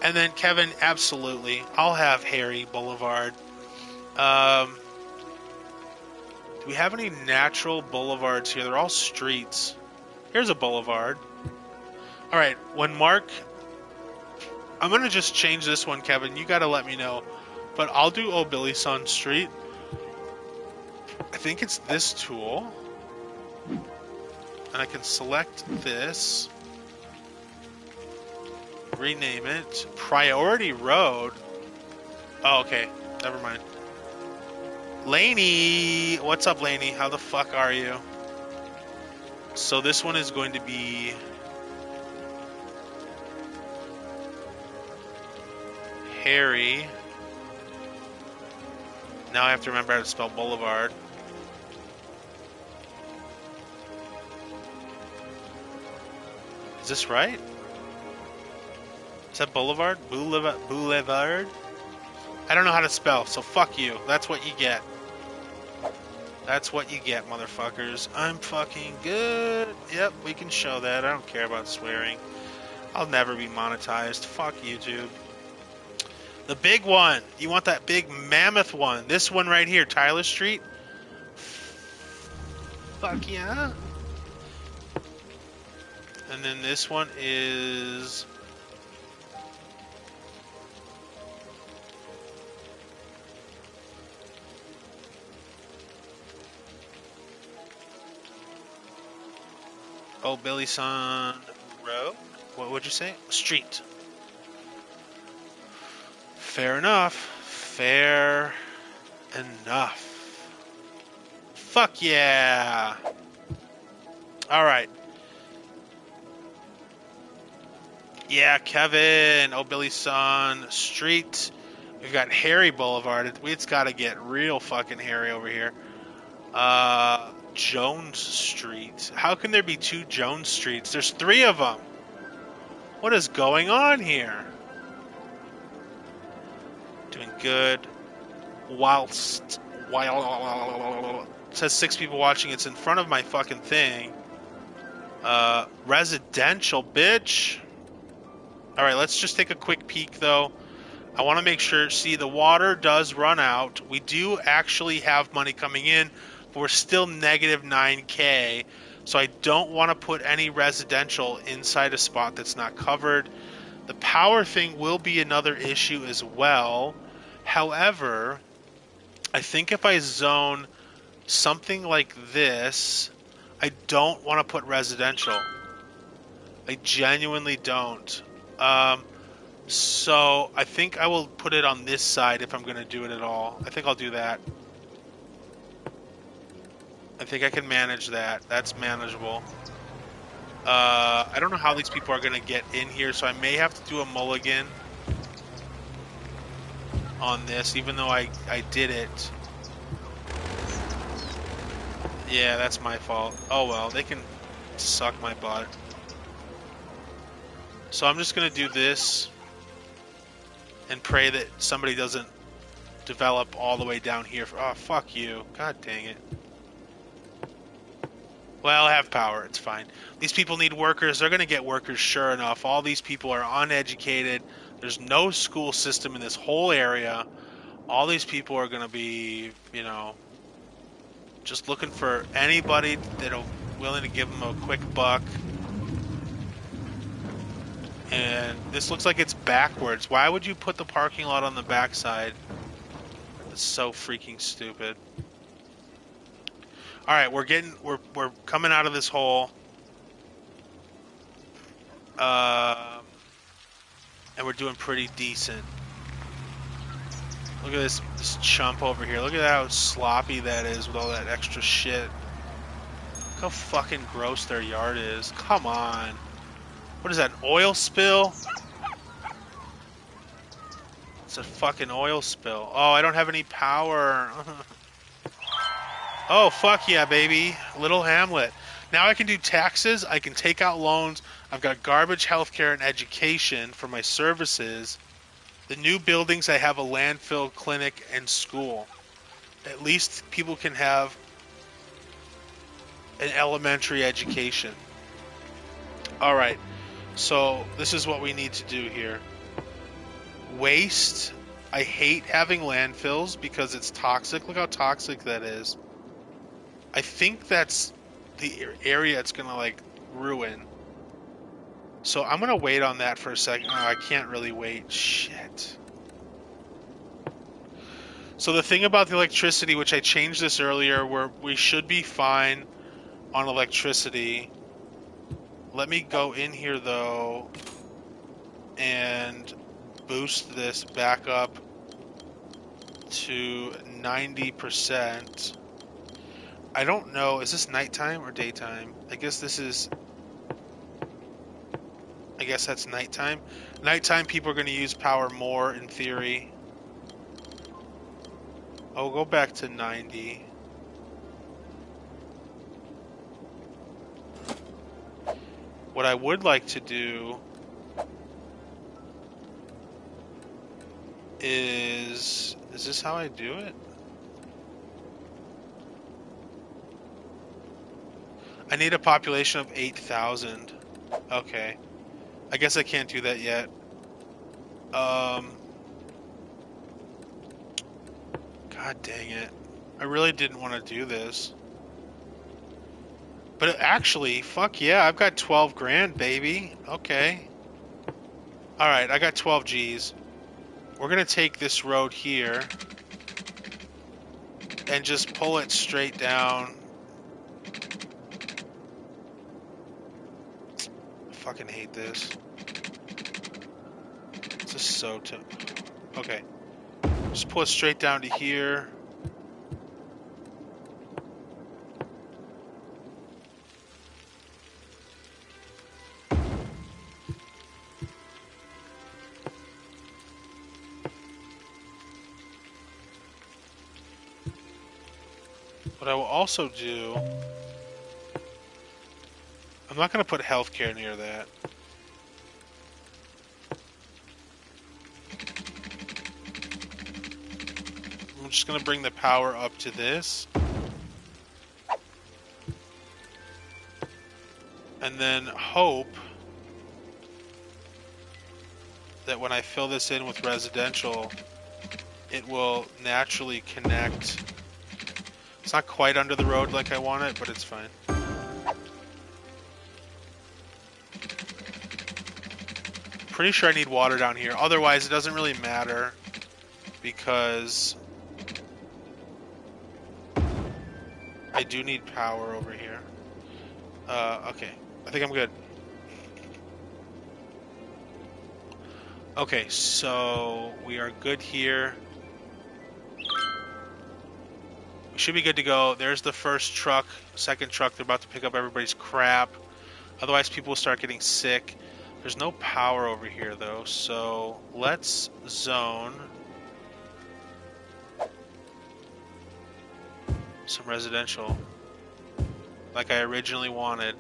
[SPEAKER 1] And then Kevin, absolutely. I'll have Harry Boulevard. Do we have any natural boulevards here? They're all streets. Here's a boulevard. All right, when Mark... I'm going to just change this one, Kevin. You got to let me know. But I'll do Billy Son Street. I think it's this tool. And I can select this. Rename it. Priority Road. Oh, okay. Never mind. Laney! What's up, Laney? How the fuck are you? So this one is going to be... Harry. Now I have to remember how to spell Boulevard. Is this right? Is that Boulevard? Boulevard? I don't know how to spell, so fuck you. That's what you get. That's what you get, motherfuckers. I'm fucking good. Yep, we can show that. I don't care about swearing. I'll never be monetized. Fuck YouTube. The big one. You want that big mammoth one. This one right here, Tyler Street. Fuck yeah. And then this one is... Oh, Billy Son Road? What would you say? Street. Fair enough. Fair enough. Fuck yeah. Alright. Yeah, Kevin. Oh, Billy Son Street. We've got Harry Boulevard. It's got to get real fucking hairy over here. Jones Street. How can there be 2 Jones Streets? There's 3 of them. What is going on here? Doing good. While it says 6 people watching. It's in front of my fucking thing. Residential, bitch. All right, let's just take a quick peek though. I want to make sure. See, the water does run out. We do actually have money coming in, but we're still negative 9K. So I don't want to put any residential inside a spot that's not covered. The power thing will be another issue as well. However, I think if I zone something like this, I don't want to put residential. I genuinely don't. So I think I will put it on this side if I'm going to do it at all. I think I'll do that. I think I can manage that. That's manageable. I don't know how these people are going to get in here, so I may have to do a mulligan on this, even though I did it. Yeah, that's my fault. Oh well, they can suck my butt. So I'm just going to do this and pray that somebody doesn't develop all the way down here. Oh, fuck you. God dang it. Well, I have power. It's fine. These people need workers. They're going to get workers sure enough. All these people are uneducated. There's no school system in this whole area. All these people are going to be, you know, just looking for anybody that'll willing to give them a quick buck. And this looks like it's backwards. Why would you put the parking lot on the backside? That's so freaking stupid. All right, we're coming out of this hole. And we're doing pretty decent. Look at this chump over here. Look at how sloppy that is with all that extra shit. Look how fucking gross their yard is. Come on. What is that, an oil spill? It's a fucking oil spill. Oh, I don't have any power. Oh, fuck yeah, baby. Little Hamlet. Now I can do taxes. I can take out loans. I've got garbage, healthcare, and education for my services. The new buildings, I have a landfill, clinic, and school. At least people can have an elementary education. All right. So this is what we need to do here. Waste. I hate having landfills because it's toxic. Look how toxic that is. I think that's the area it's going to like ruin. So I'm going to wait on that for a second. Oh, I can't really wait. Shit. So the thing about the electricity, which I changed this earlier, where we should be fine on electricity. Let me go in here though and boost this back up to 90%. I don't know, is this nighttime or daytime? I guess that's nighttime. Nighttime people are going to use power more in theory. I'll go back to 90. What I would like to do is this how I do it? I need a population of 8,000. Okay. I guess I can't do that yet. God dang it. I really didn't want to do this. But actually, fuck yeah, I've got 12 grand, baby. Okay. Alright, I got 12 G's. We're gonna take this road here and just pull it straight down. I fucking hate this. It's just so okay. Just pull it straight down to here. What I will also do, I'm not going to put healthcare near that. I'm just going to bring the power up to this. And then hope that when I fill this in with residential, it will naturally connect. It's not quite under the road like I want it, but it's fine. Pretty sure I need water down here. Otherwise, it doesn't really matter because I do need power over here. Okay. I think I'm good. Okay, so we are good here. We should be good to go. There's the first truck, second truck. They're about to pick up everybody's crap. Otherwise, people will start getting sick. There's no power over here, though, so let's zone some residential like I originally wanted.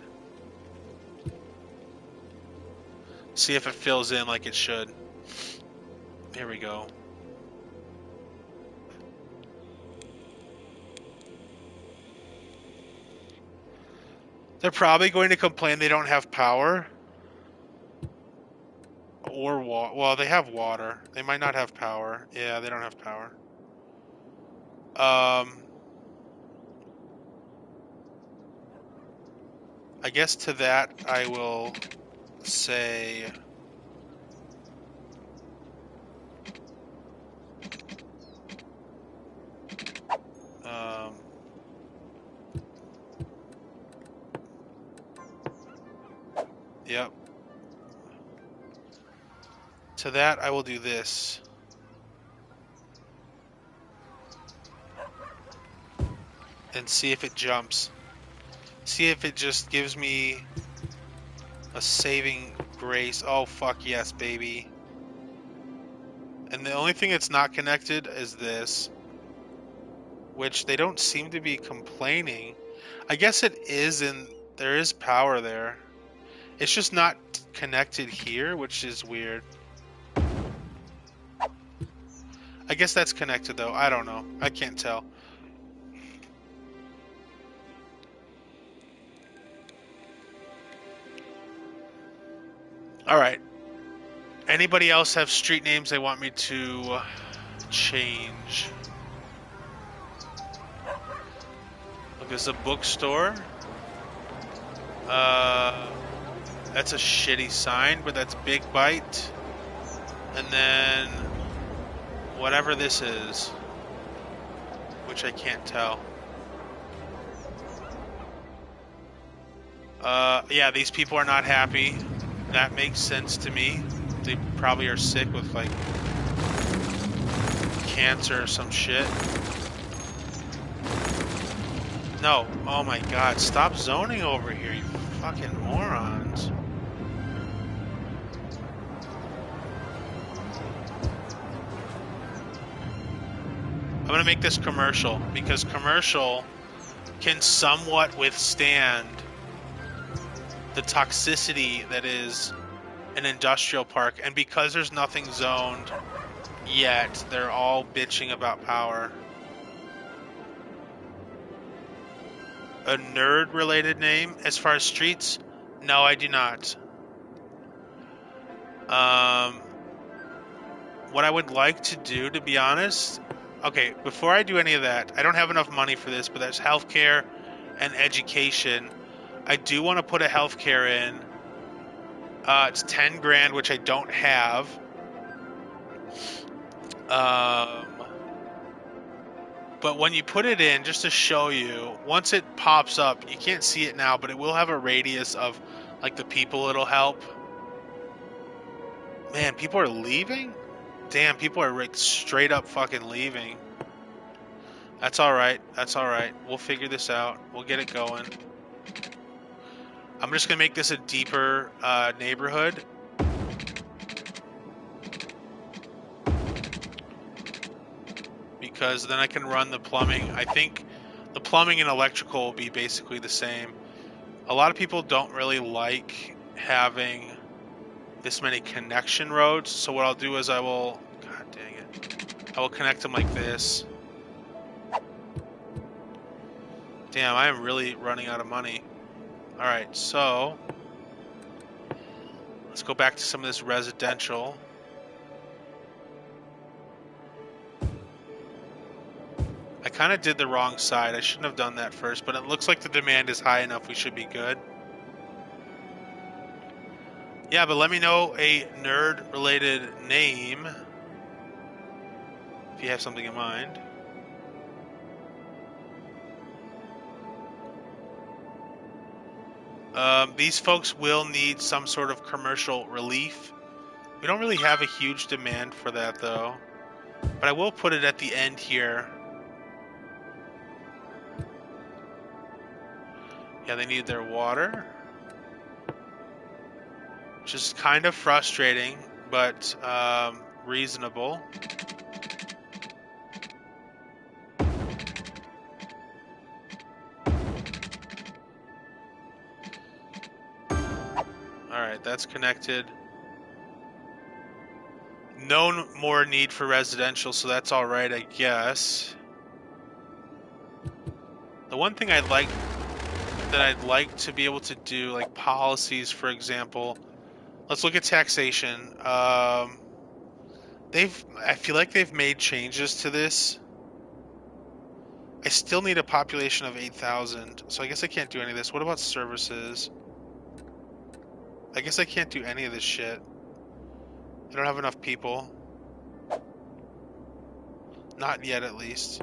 [SPEAKER 1] See if it fills in like it should. Here we go. They're probably going to complain they don't have power. Or water. Well, they have water. They might not have power. Yeah, they don't have power. I guess to that I will say yep. To that I will do this. And see if it jumps. See if it just gives me a saving grace. Oh, fuck yes, baby. And the only thing that's not connected is this, which they don't seem to be complaining. I guess it is, and there is power there. It's just not connected here, which is weird. I guess that's connected, though. I don't know. I can't tell. Alright. Anybody else have street names they want me to change? Look, there's a bookstore. That's a shitty sign, but that's Big Bite. And then whatever this is, which I can't tell. Yeah, these people are not happy. That makes sense to me. They probably are sick with, like, cancer or some shit. No. Oh my god. Stop zoning over here, you fucking morons. I'm gonna make this commercial, because commercial can somewhat withstand the toxicity that is an industrial park, and because there's nothing zoned yet. They're all bitching about power. A nerd-related name? As far as streets? No, I do not. What I would like to do, to be honest... Okay, before I do any of that, I don't have enough money for this, but there's healthcare and education. I do want to put a healthcare in. It's 10 grand, which I don't have. But when you put it in, just to show you, once it pops up, you can't see it now, but it will have a radius of, like, the people it'll help. Man, people are leaving? Damn, people are like, straight up fucking leaving. That's alright. That's alright. We'll figure this out. We'll get it going. I'm just going to make this a deeper neighborhood. Because then I can run the plumbing. I think the plumbing and electrical will be basically the same. A lot of people don't really like having this many connection roads. So what I'll do is I will... God dang it. I will connect them like this. Damn, I am really running out of money. Alright, so... let's go back to some of this residential. I kind of did the wrong side. I shouldn't have done that first, but it looks like the demand is high enough. We should be good. Yeah, but let me know a nerd-related name if you have something in mind. These folks will need some sort of commercial relief. We don't really have a huge demand for that, though. But I will put it at the end here. Yeah, they need their water. Which is kind of frustrating, but reasonable. Alright, that's connected. No more need for residential, so that's alright, I guess. The one thing I'd like to be able to do, like policies, for example. Let's look at taxation. I feel like they've made changes to this. I still need a population of 8,000, so I guess I can't do any of this. What about services? I guess I can't do any of this shit. I don't have enough people. Not yet, at least.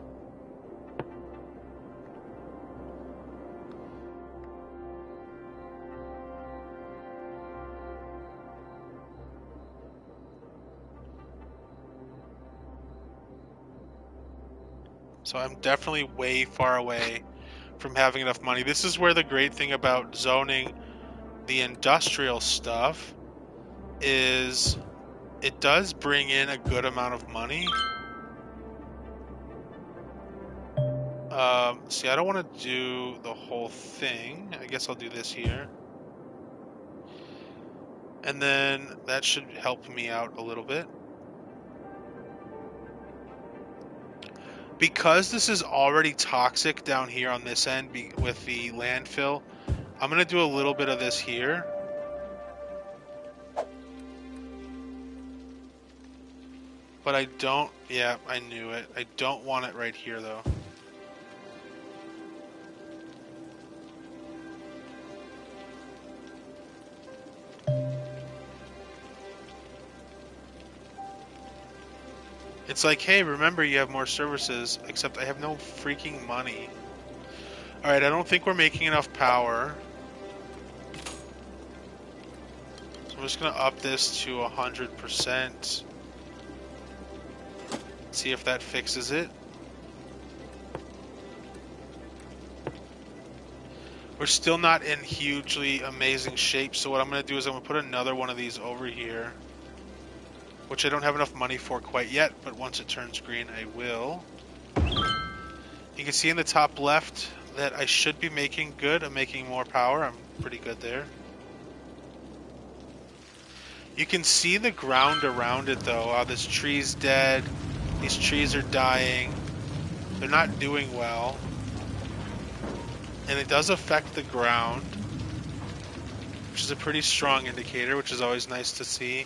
[SPEAKER 1] So I'm definitely way far away from having enough money. This is where the great thing about zoning the industrial stuff is it does bring in a good amount of money. See, I don't want to do the whole thing. I guess I'll do this here. And then that should help me out a little bit. Because this is already toxic down here on this end with the landfill, I'm going to do a little bit of this here. But I don't... yeah, I knew it. I don't want it right here, though. It's like, hey, remember you have more services, except I have no freaking money. Alright, I don't think we're making enough power. So I'm just going to up this to 100%. See if that fixes it. We're still not in hugely amazing shape, so what I'm going to do is I'm going to put another one of these over here. Which I don't have enough money for quite yet, but once it turns green, I will. You can see in the top left that I should be making good. I'm making more power. I'm pretty good there. You can see the ground around it, though. Oh, this tree's dead. These trees are dying. They're not doing well. And it does affect the ground, which is a pretty strong indicator, which is always nice to see.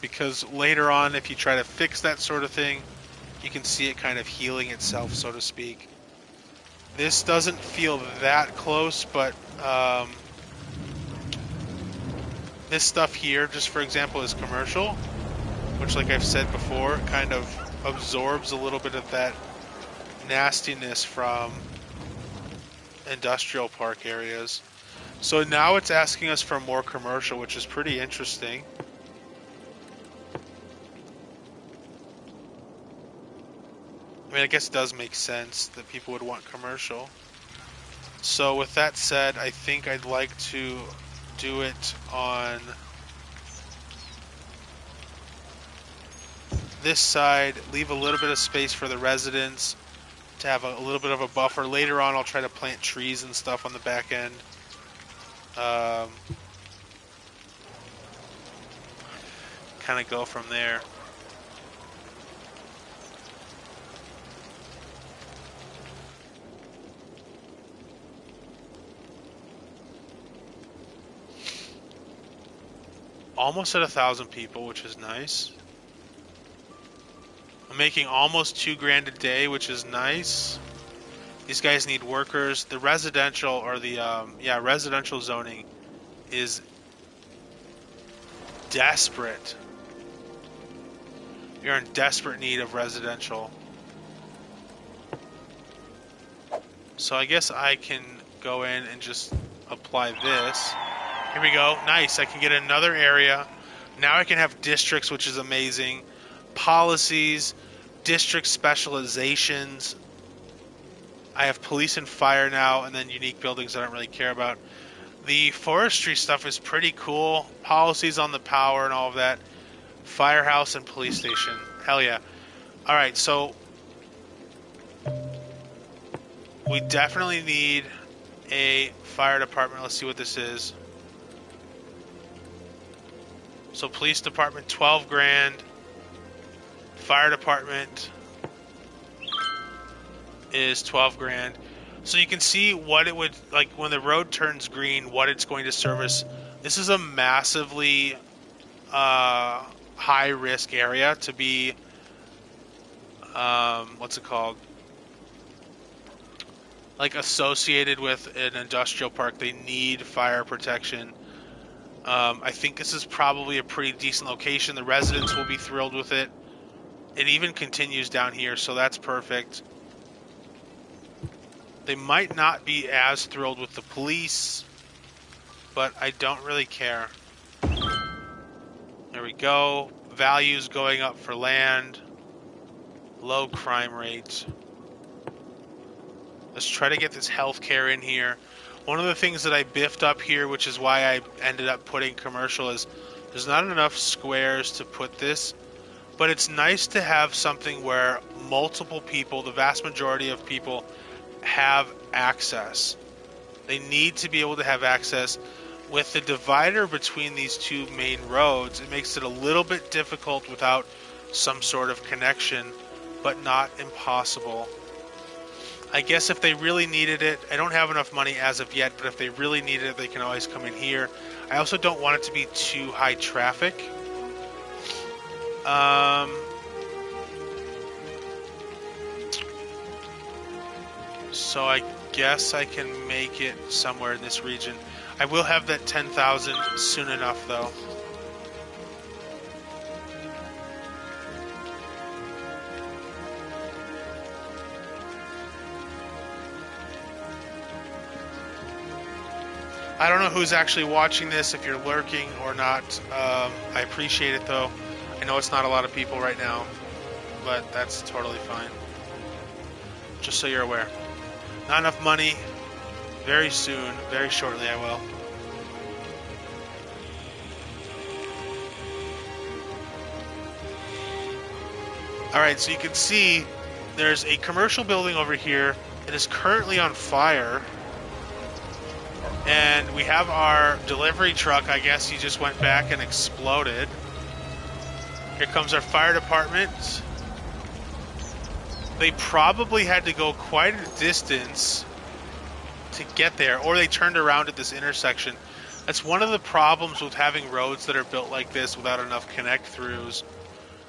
[SPEAKER 1] Because later on, if you try to fix that sort of thing, you can see it kind of healing itself, so to speak. This doesn't feel that close, but this stuff here, just for example, is commercial, which, like I've said before, kind of absorbs a little bit of that nastiness from industrial park areas. So now it's asking us for more commercial, which is pretty interesting. I mean, I guess it does make sense that people would want commercial. So with that said, I think I'd like to do it on this side, leave a little bit of space for the residents to have a little bit of a buffer. Later on, I'll try to plant trees and stuff on the back end. Kind of go from there. Almost at 1,000 people, which is nice. I'm making almost $2,000 a day, which is nice. These guys need workers. The residential, or the residential zoning is desperate. You're in desperate need of residential. So I guess I can go in and just apply this. Here we go. Nice. I can get another area. Now I can have districts, which is amazing. Policies, district specializations. I have police and fire now, and then unique buildings I don't really care about. The forestry stuff is pretty cool. Policies on the power and all of that. Firehouse and police station. Hell yeah. Alright, so we definitely need a fire department. Let's see what this is. So police department, 12 grand. Fire department is 12 grand. So you can see what it would, like when the road turns green, what it's going to service. This is a massively high risk area to be, what's it called? Like associated with an industrial park. They need fire protection. I think this is probably a pretty decent location. The residents will be thrilled with it. It even continues down here, so that's perfect. They might not be as thrilled with the police, but I don't really care. There we go. Values going up for land. Low crime rate. Let's try to get this healthcare in here. One of the things that I biffed up here, which is why I ended up putting commercial, is there's not enough squares to put this. But it's nice to have something where multiple people, the vast majority of people, have access. They need to be able to have access. With the divider between these two main roads, it makes it a little bit difficult without some sort of connection, but not impossible. I guess if they really needed it, I don't have enough money as of yet, but if they really needed it, they can always come in here. I also don't want it to be too high traffic. So I guess I can make it somewhere in this region. I will have that 10,000 soon enough, though. I don't know who's actually watching this, if you're lurking or not. I appreciate it, though. I know it's not a lot of people right now, but that's totally fine. Just so you're aware. Not enough money. Very soon, very shortly I will. Alright, so you can see there's a commercial building over here that is currently on fire. And we have our delivery truck. I guess he just went back and exploded. Here comes our fire department. They probably had to go quite a distance to get there, or they turned around at this intersection. That's one of the problems with having roads that are built like this without enough connect-throughs.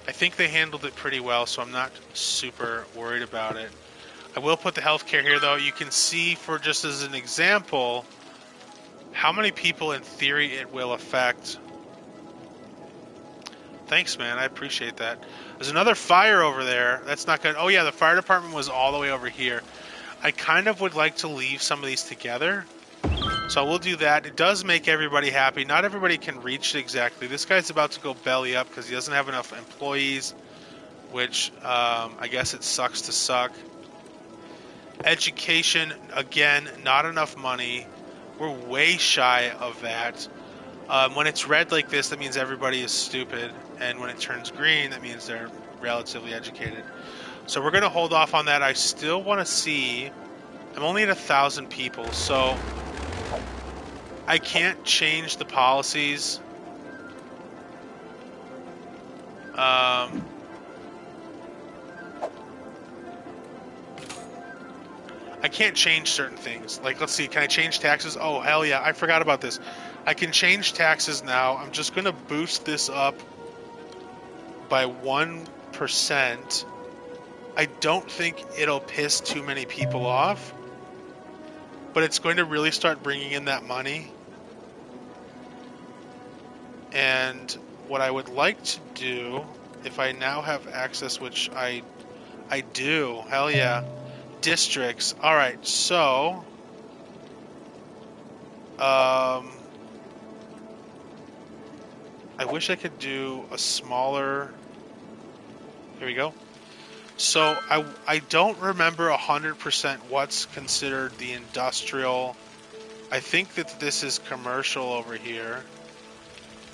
[SPEAKER 1] I think they handled it pretty well, so I'm not super worried about it. I will put the healthcare here, though. You can see, for just as an example, how many people in theory it will affect. Thanks, man. I appreciate that. There's another fire over there. That's not good. Oh, yeah, the fire department was all the way over here. I kind of would like to leave some of these together. So we'll do that. It does make everybody happy. Not everybody can reach it exactly. This guy's about to go belly up because he doesn't have enough employees, which I guess it sucks to suck. Education, again, not enough money. We're way shy of that. When it's red like this, that means everybody is stupid. And when it turns green, that means they're relatively educated. So we're going to hold off on that. I still want to see... I'm only at 1,000 people, so... I can't change the policies. I can't change certain things. Like, let's see, can I change taxes? Oh, hell yeah, I forgot about this. I can change taxes now. I'm just going to boost this up by 1%. I don't think it'll piss too many people off, but it's going to really start bringing in that money. And what I would like to do, if I now have access, which I do, hell yeah, districts. All right, so I wish I could do a smaller. Here we go. So I don't remember 100% what's considered the industrial. I think that this is commercial over here.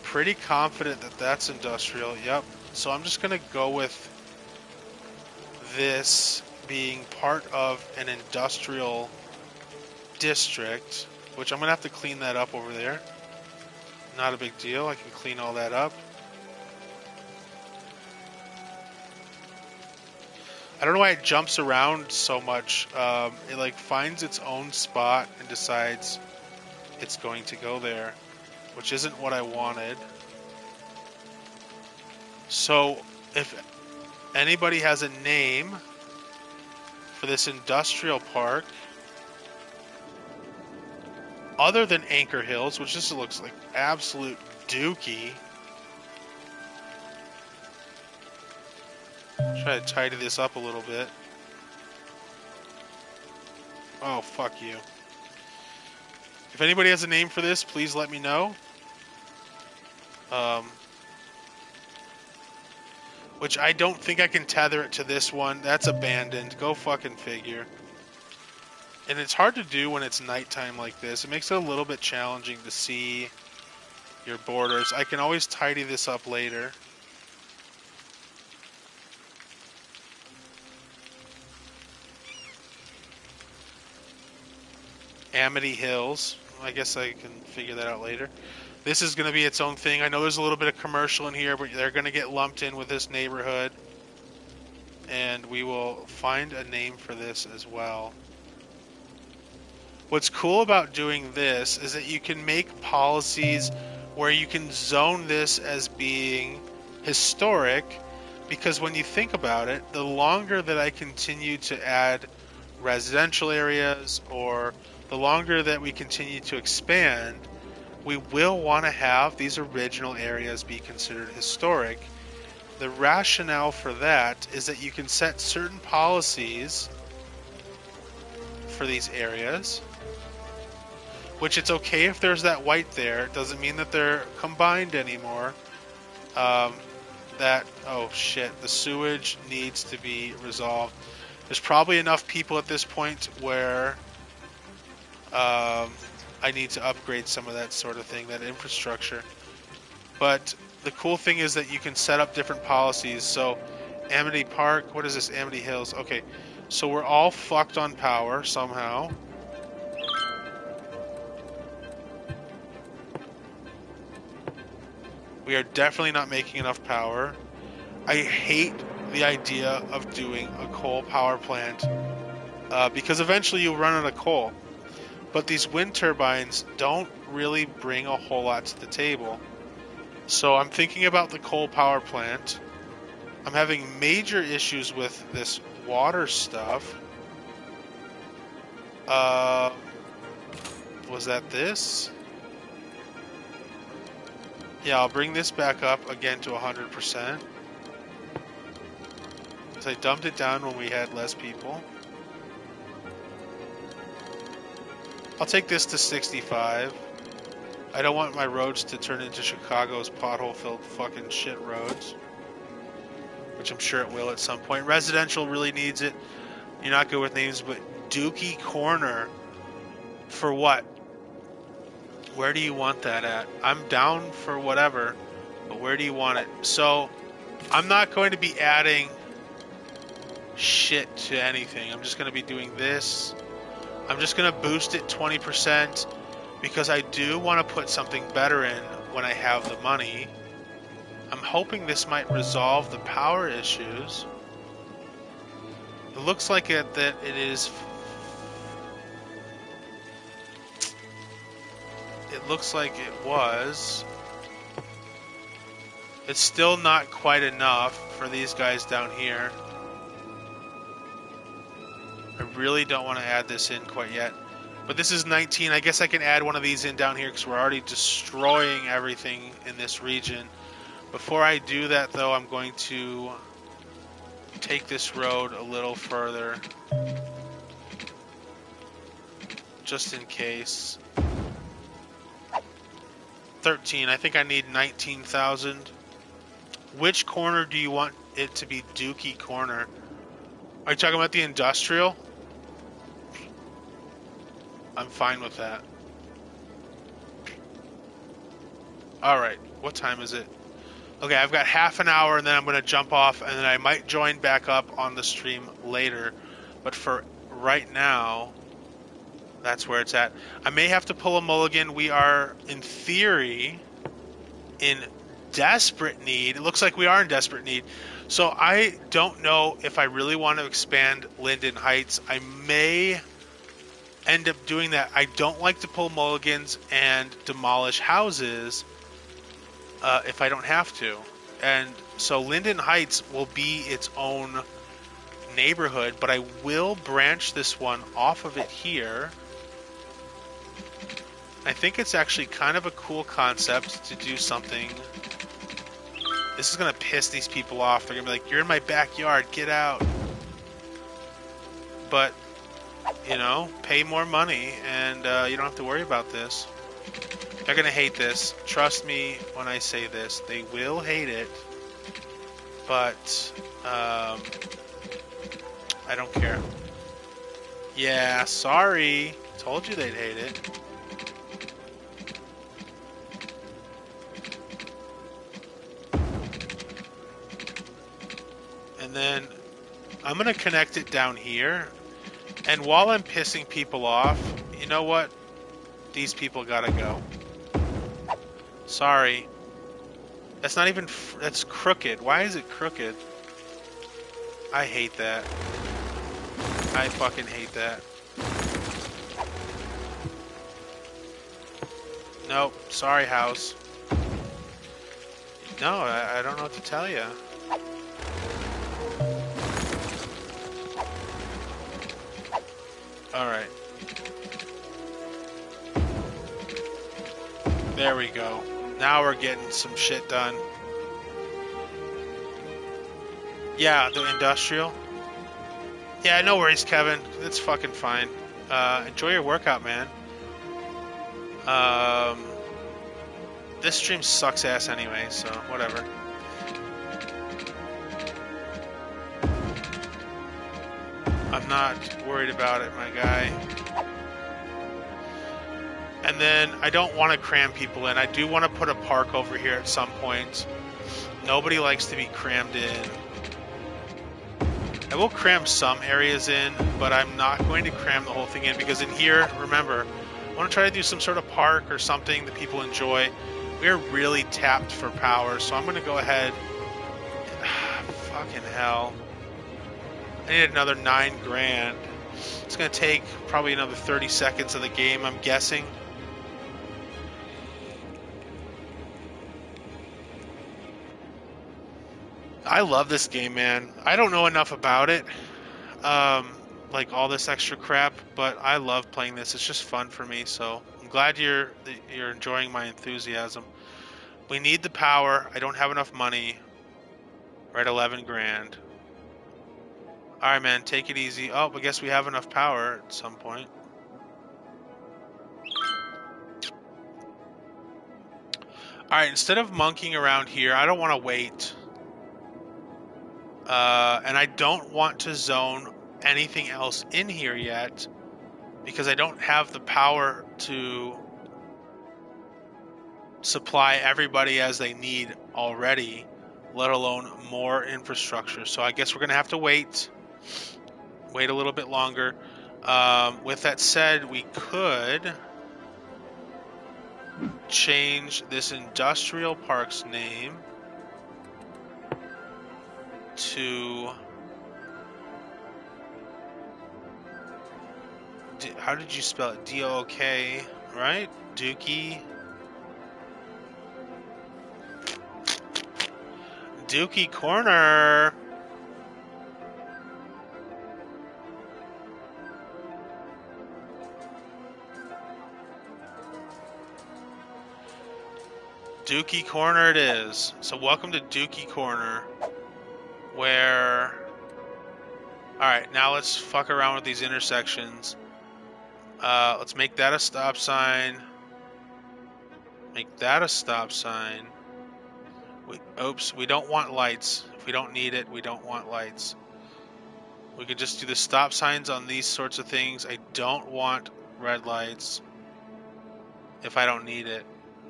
[SPEAKER 1] Pretty confident that that's industrial. Yep. So I'm just going to go with this being part of an industrial district, which I'm going to have to clean that up over there. Not a big deal. I can clean all that up. I don't know why it jumps around so much. It like finds its own spot and decides it's going to go there, which isn't what I wanted. So if anybody has a name for this industrial park other than Anchor Hills, which just looks like absolute dookie. Try to tidy this up a little bit. Oh, fuck you. If anybody has a name for this, please let me know. Which I don't think I can tether it to this one. That's abandoned. Go fucking figure. And it's hard to do when it's nighttime like this. It makes it a little bit challenging to see your borders. I can always tidy this up later. Amity Hills. I guess I can figure that out later. This is going to be its own thing. I know there's a little bit of commercial in here, but they're going to get lumped in with this neighborhood. And we will find a name for this as well. What's cool about doing this is that you can make policies where you can zone this as being historic, because when you think about it, the longer that I continue to add residential areas, or the longer that we continue to expand, we will want to have these original areas be considered historic. The rationale for that is that you can set certain policies for these areas, which it's okay if there's that white there. It doesn't mean that they're combined anymore. Oh shit, the sewage needs to be resolved. There's probably enough people at this point where I need to upgrade some of that sort of thing, that infrastructure. But the cool thing is that you can set up different policies. So Amity Park, what is this? Amity Hills. Okay, so we're all fucked on power somehow. We are definitely not making enough power. I hate the idea of doing a coal power plant because eventually you'll run out of coal. But these wind turbines don't really bring a whole lot to the table. So I'm thinking about the coal power plant. I'm having major issues with this water stuff. Was that this? Yeah, I'll bring this back up again to 100%. Because I dumped it down when we had less people. I'll take this to 65. I don't want my roads to turn into Chicago's pothole-filled fucking shit roads. Which I'm sure it will at some point. Residential really needs it. You're not good with names, but Dookie Corner. For what? Where do you want that at? I'm down for whatever, but where do you want it? So, I'm not going to be adding shit to anything. I'm just going to be doing this. I'm just going to boost it 20% because I do want to put something better in when I have the money. I'm hoping this might resolve the power issues. It looks like that it is... It looks like it was. It's still not quite enough for these guys down here. I really don't want to add this in quite yet. But this is 19. I guess I can add one of these in down here because we're already destroying everything in this region. Before I do that, though, I'm going to take this road a little further. Just in case. 13. I think I need 19,000. Which corner do you want it to be Dookie Corner? Are you talking about the industrial? I'm fine with that. Alright, what time is it? Okay, I've got half an hour and then I'm going to jump off and then I might join back up on the stream later. But for right now, that's where it's at. I may have to pull a mulligan. We are, in theory, in desperate need. It looks like we are in desperate need. So I don't know if I really want to expand Linden Heights. I may end up doing that. I don't like to pull mulligans and demolish houses if I don't have to. And so Linden Heights will be its own neighborhood, but I will branch this one off of it here. I think it's actually kind of a cool concept to do something. This is going to piss these people off. They're going to be like, you're in my backyard, get out. But, you know, pay more money and you don't have to worry about this. They're going to hate this. Trust me when I say this. They will hate it. But, I don't care. Yeah, sorry. Told you they'd hate it. And then I'm going to connect it down here. And while I'm pissing people off, you know what? These people gotta go. Sorry. That's not even... That's crooked. Why is it crooked? I hate that. I fucking hate that. Nope. Sorry, house. No, I don't know what to tell you. Alright. There we go. Now we're getting some shit done. Yeah, the industrial. Yeah, no worries, Kevin. It's fucking fine. Enjoy your workout, man. This stream sucks ass anyway, so whatever. I'm not worried about it, my guy. And then I don't want to cram people in. I do want to put a park over here at some point. Nobody likes to be crammed in. I will cram some areas in, but I'm not going to cram the whole thing in because in here, remember, I want to try to do some sort of park or something that people enjoy. We're really tapped for power, so I'm going to go ahead. Fucking hell. I need another 9 grand. It's going to take probably another 30 seconds of the game, I'm guessing. I love this game, man. I don't know enough about it, like all this extra crap, but I love playing this. It's just fun for me, so I'm glad you're enjoying my enthusiasm. We need the power. I don't have enough money. We're at 11 grand. All right, man, take it easy. Oh, I guess we have enough power at some point. All right, instead of monkeying around here, I don't want to wait. And I don't want to zone anything else in here yet because I don't have the power to supply everybody as they need already, let alone more infrastructure. So I guess we're going to have to wait a little bit longer. With that said, we could change this industrial park's name to... How did you spell it? D-O-O-K, right? Dookie. Dookie Corner. Dookie Corner it is. So welcome to Dookie Corner, where... Alright, now let's fuck around with these intersections. Let's make that a stop sign. Make that a stop sign. Oops, we don't want lights. If we don't need it, we don't want lights. We could just do the stop signs on these sorts of things. I don't want red lights if I don't need it.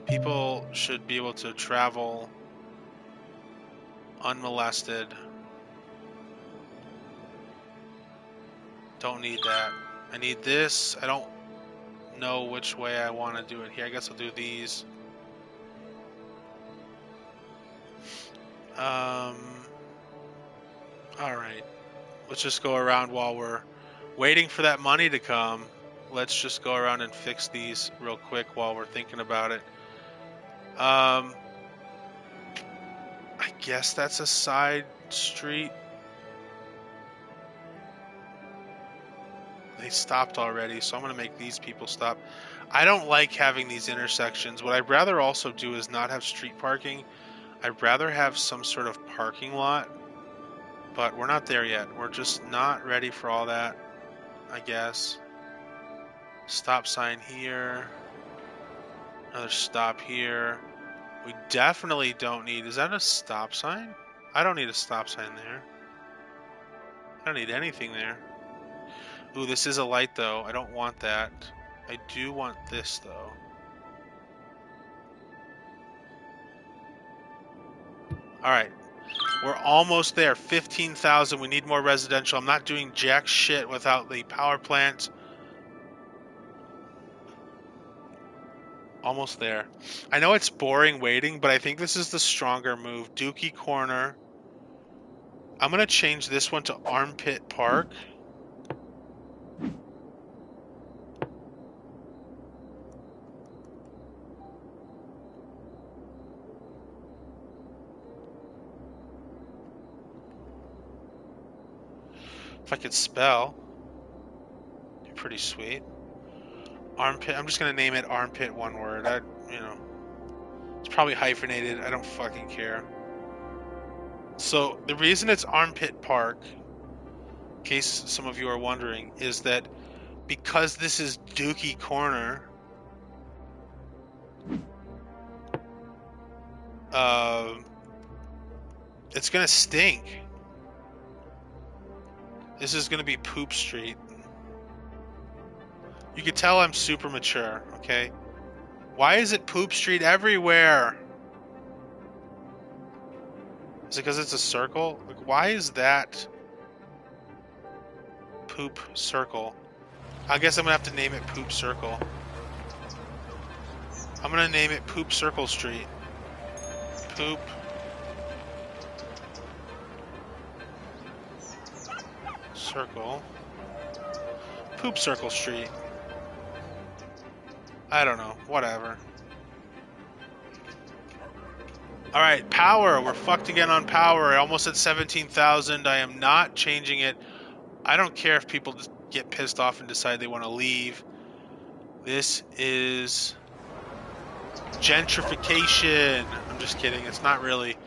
[SPEAKER 1] People should be able to travel unmolested. Don't need that. I need this. I don't know which way I want to do it here. I guess I'll do these. Alright. Let's just go around while we're waiting for that money to come. Let's just go around and fix these real quick while we're thinking about it. I guess that's a side street. They stopped already, so I'm going to make these people stop. I don't like having these intersections. What I'd rather also do is not have street parking. I'd rather have some sort of parking lot, but we're not there yet. We're just not ready for all that, I guess. Stop sign here. Another stop here. We definitely don't need... Is that a stop sign? I don't need a stop sign there. I don't need anything there. Ooh, this is a light, though. I don't want that. I do want this, though. Alright. We're almost there. 15,000. We need more residential. I'm not doing jack shit without the power plant. Almost there. I know it's boring waiting, but I think this is the stronger move. Dookie Corner. I'm going to change this one to Armpit Park. If I could spell, it'd be pretty sweet. Armpit. I'm just gonna name it Armpit, one word. It's probably hyphenated. I don't fucking care. So the reason it's Armpit Park, in case some of you are wondering, is that because this is Dookie Corner, it's gonna stink. This is gonna be Poop Street. You can tell I'm super mature, okay? Why is it Poop Street everywhere? Is it because it's a circle? Like, why is that Poop Circle? I guess I'm gonna have to name it Poop Circle. I'm gonna name it Poop Circle Street. Poop Circle. Poop Circle Street. I don't know. Whatever. Alright, power. We're fucked again on power. Almost at 17,000. I am not changing it. I don't care if people just get pissed off and decide they want to leave. This is gentrification. I'm just kidding. It's not really.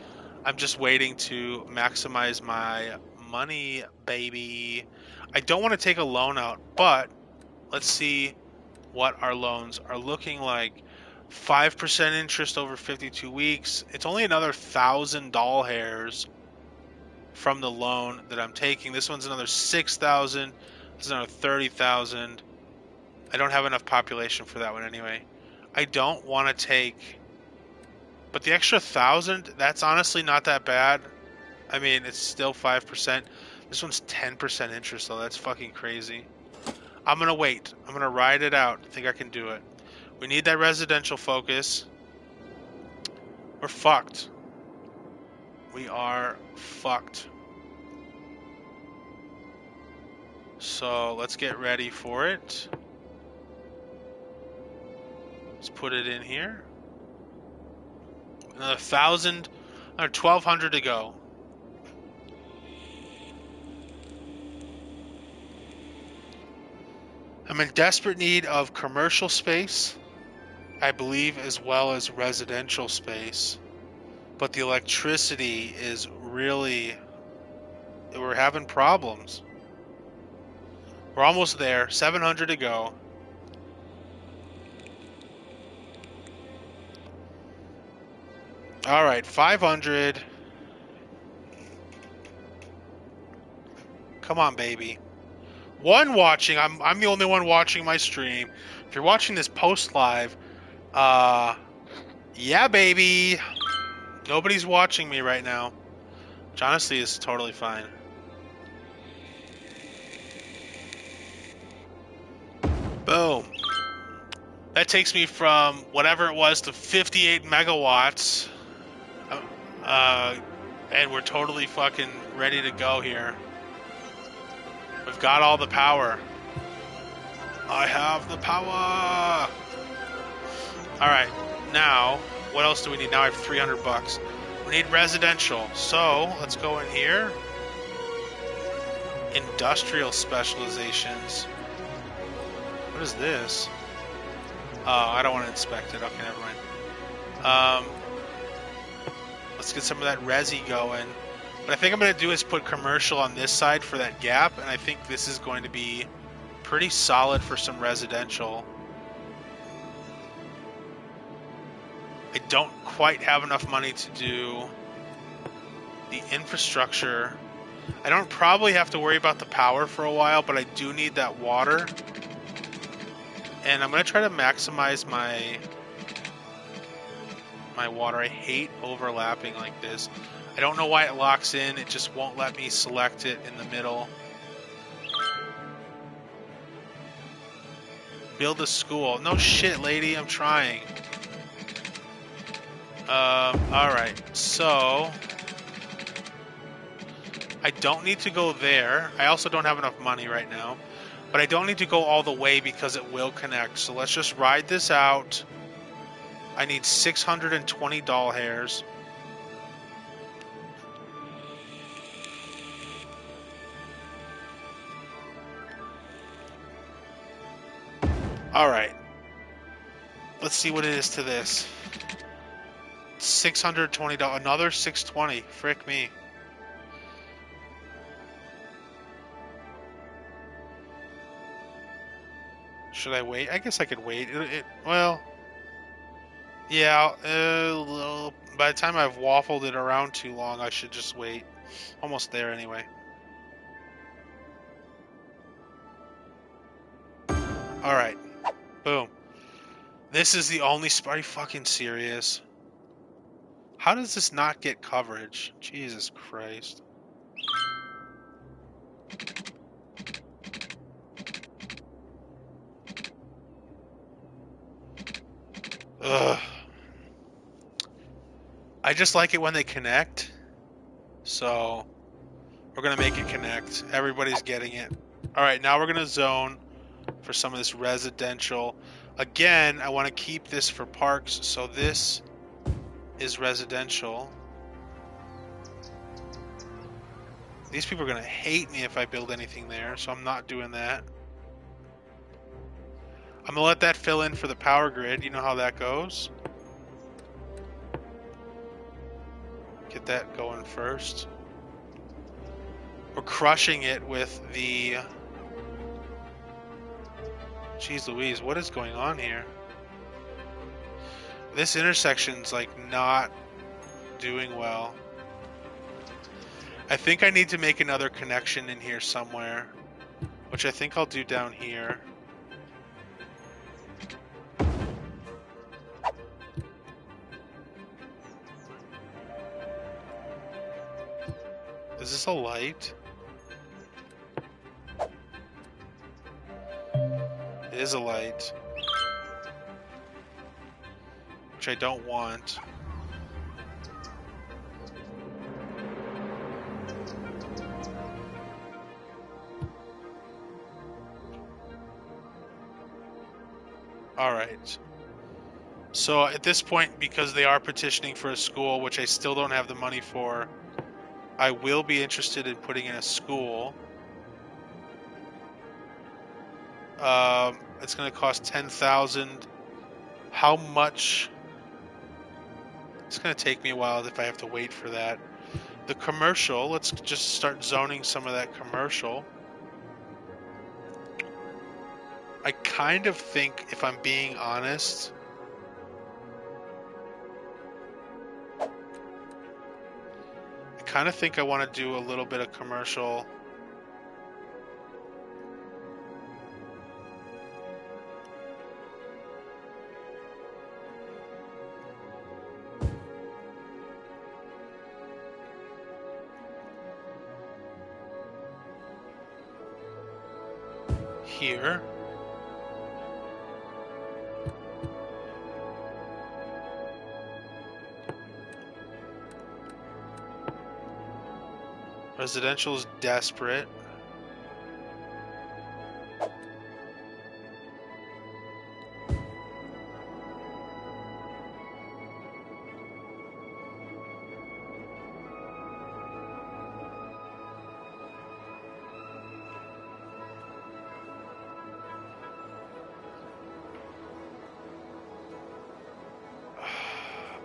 [SPEAKER 1] I'm just waiting to maximize my money, baby. I don't want to take a loan out, but let's see what our loans are looking like. 5% interest over 52 weeks. It's only another 1,000 doll hairs from the loan that I'm taking. This one's another 6,000. This is another 30,000. I don't have enough population for that one anyway. I don't want to take, but the extra 1,000, that's honestly not that bad. I mean, it's still 5%. This one's 10% interest though. That's fucking crazy. I'm gonna wait. I'm gonna ride it out. I think I can do it. We need that residential focus. We're fucked. We are fucked. So let's get ready for it. Let's put it in here. Another 1,000, another 1,200 to go. I'm in desperate need of commercial space, I believe, as well as residential space. But the electricity is really, we're having problems. We're almost there, 700 to go. All right, 500. Come on, baby. One watching. I'm the only one watching my stream. If you're watching this post live, yeah, baby. Nobody's watching me right now, which honestly is totally fine. Boom. That takes me from whatever it was to 58 megawatts. And we're totally fucking ready to go here. We've got all the power. I have the power. All right, now what else do we need? Now I have 300 bucks. We need residential, so let's go in here. Industrial specializations. What is this? Oh, I don't want to inspect it. Okay, never mind. Let's get some of that resi going. What I think I'm going to do is put commercial on this side for that gap, and I think this is going to be pretty solid for some residential. I don't quite have enough money to do the infrastructure. I don't probably have to worry about the power for a while, but I do need that water. And I'm going to try to maximize my water. I hate overlapping like this. I don't know why it locks in. It just won't let me select it in the middle. Build a school. No shit, lady. I'm trying. Alright. So, I don't need to go there. I also don't have enough money right now. But I don't need to go all the way because it will connect. So let's just ride this out. I need 620 doll hairs. Alright. Let's see what it is to this. $620. Another 620. Frick me. Should I wait? I guess I could wait. Well, yeah. By the time I've waffled it around too long, I should just wait. Almost there anyway. Alright. Boom. This is the only... Are you fucking serious? How does this not get coverage? Jesus Christ. Ugh. I just like it when they connect. So we're going to make it connect. Everybody's getting it. All right, now we're going to zone for some of this residential. Again, I want to keep this for parks. So this is residential. These people are going to hate me if I build anything there, so I'm not doing that. I'm going to let that fill in for the power grid. You know how that goes. Get that going first. We're crushing it with the... Jeez Louise, what is going on here? This intersection's like not doing well. I think I need to make another connection in here somewhere, which I think I'll do down here. Is this a light? It is a light. Which I don't want. Alright. So at this point, because they are petitioning for a school, which I still don't have the money for, I will be interested in putting in a school. It's going to cost 10,000. How much? It's going to take me a while if I have to wait for that. The commercial, let's just start zoning some of that commercial. I kind of think, if I'm being honest, I kind of think I want to do a little bit of commercial. Here. Residential is desperate.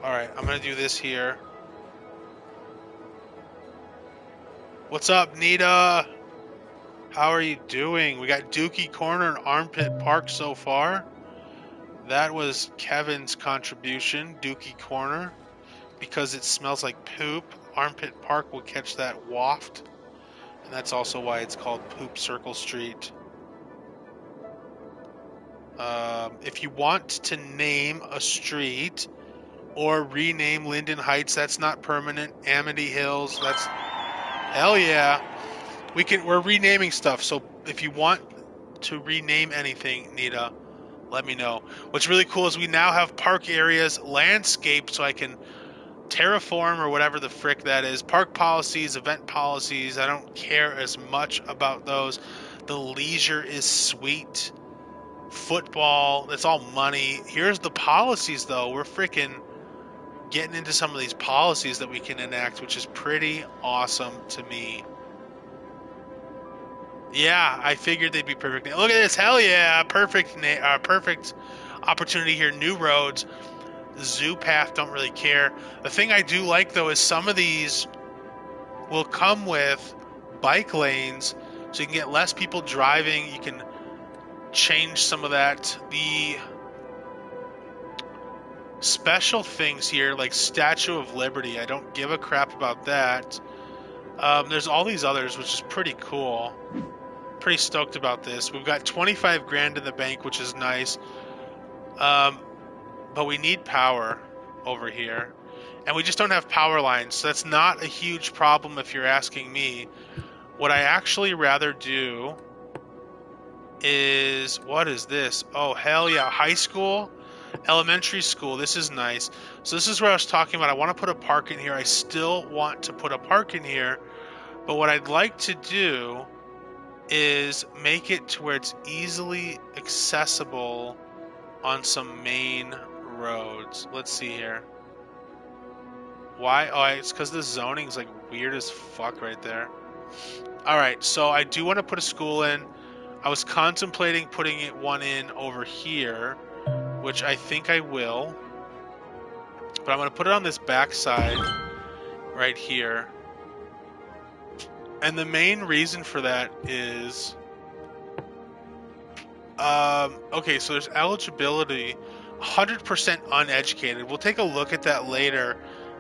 [SPEAKER 1] Alright, I'm gonna do this here. What's up, Nita? How are you doing? We got Dookie Corner and Armpit Park so far. That was Kevin's contribution, Dookie Corner. Because it smells like poop, Armpit Park will catch that waft. And that's also why it's called Poop Circle Street. If you want to name a street or rename Linden Heights, that's not permanent. Amity Hills, that's... Hell yeah. We're renaming stuff, so if you want to rename anything, Nita, let me know. What's really cool is we now have park areas landscaped, so I can terraform or whatever the frick that is. Park policies, event policies, I don't care as much about those. The leisure is sweet. Football, it's all money. Here's the policies, though. We're freaking getting into some of these policies that we can enact, which is pretty awesome to me. Yeah, I figured they'd be perfect. Look at this. Hell yeah. Perfect opportunity here. New roads. Zoo path, don't really care. The thing I do like, though, is some of these will come with bike lanes, so you can get less people driving. You can change some of that. The special things here, like Statue of Liberty, I don't give a crap about that. There's all these others, which is pretty cool. Pretty stoked about this. We've got 25 grand in the bank, which is nice. But we need power over here. And we just don't have power lines, so that's not a huge problem if you're asking me. What I actually rather do is... What is this? Oh, hell yeah. High school? Elementary school, this is nice. So this is where I was talking about. I want to put a park in here. I still want to put a park in here, but what I'd like to do is make it to where it's easily accessible on some main roads. Let's see here. Why? Oh, it's because the zoning's like weird as fuck right there. Alright, so I do want to put a school in. I was contemplating putting one in over here, which I think I will. But I'm going to put it on this back side right here. And the main reason for that is... okay, so there's eligibility. 100% uneducated. We'll take a look at that later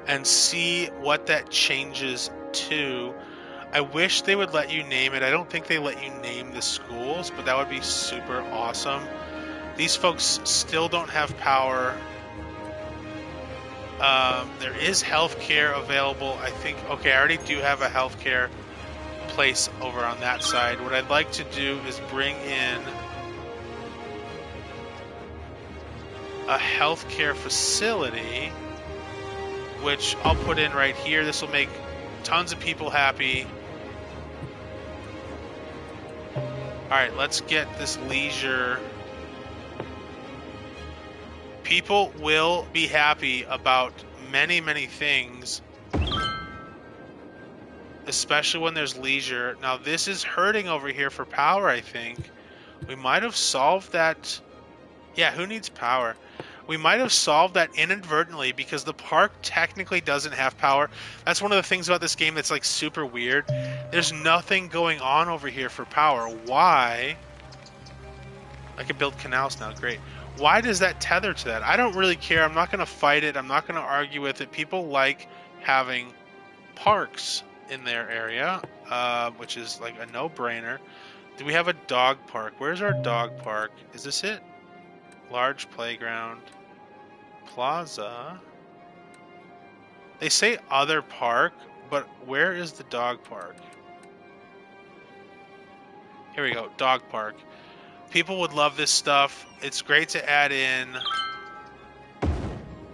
[SPEAKER 1] and see what that changes to. I wish they would let you name it. I don't think they let you name the schools, but that would be super awesome. These folks still don't have power. There is healthcare available. I think, okay, I already do have a healthcare place over on that side. What I'd like to do is bring in a healthcare facility, which I'll put in right here. This will make tons of people happy. Alright, let's get this leisure. People will be happy about many, many things, especially when there's leisure. Now, this is hurting over here for power, I think. We might have solved that. Yeah, who needs power? We might have solved that inadvertently because the park technically doesn't have power. That's one of the things about this game that's like super weird. There's nothing going on over here for power. Why? I can build canals now, great. Why does that tether to that? I don't really care. I'm not going to fight it. I'm not going to argue with it. People like having parks in their area, which is like a no-brainer. Do we have a dog park? Where's our dog park? Is this it? Large playground. Plaza. They say other park, but where is the dog park? Here we go, dog park. People would love this stuff. It's great to add in.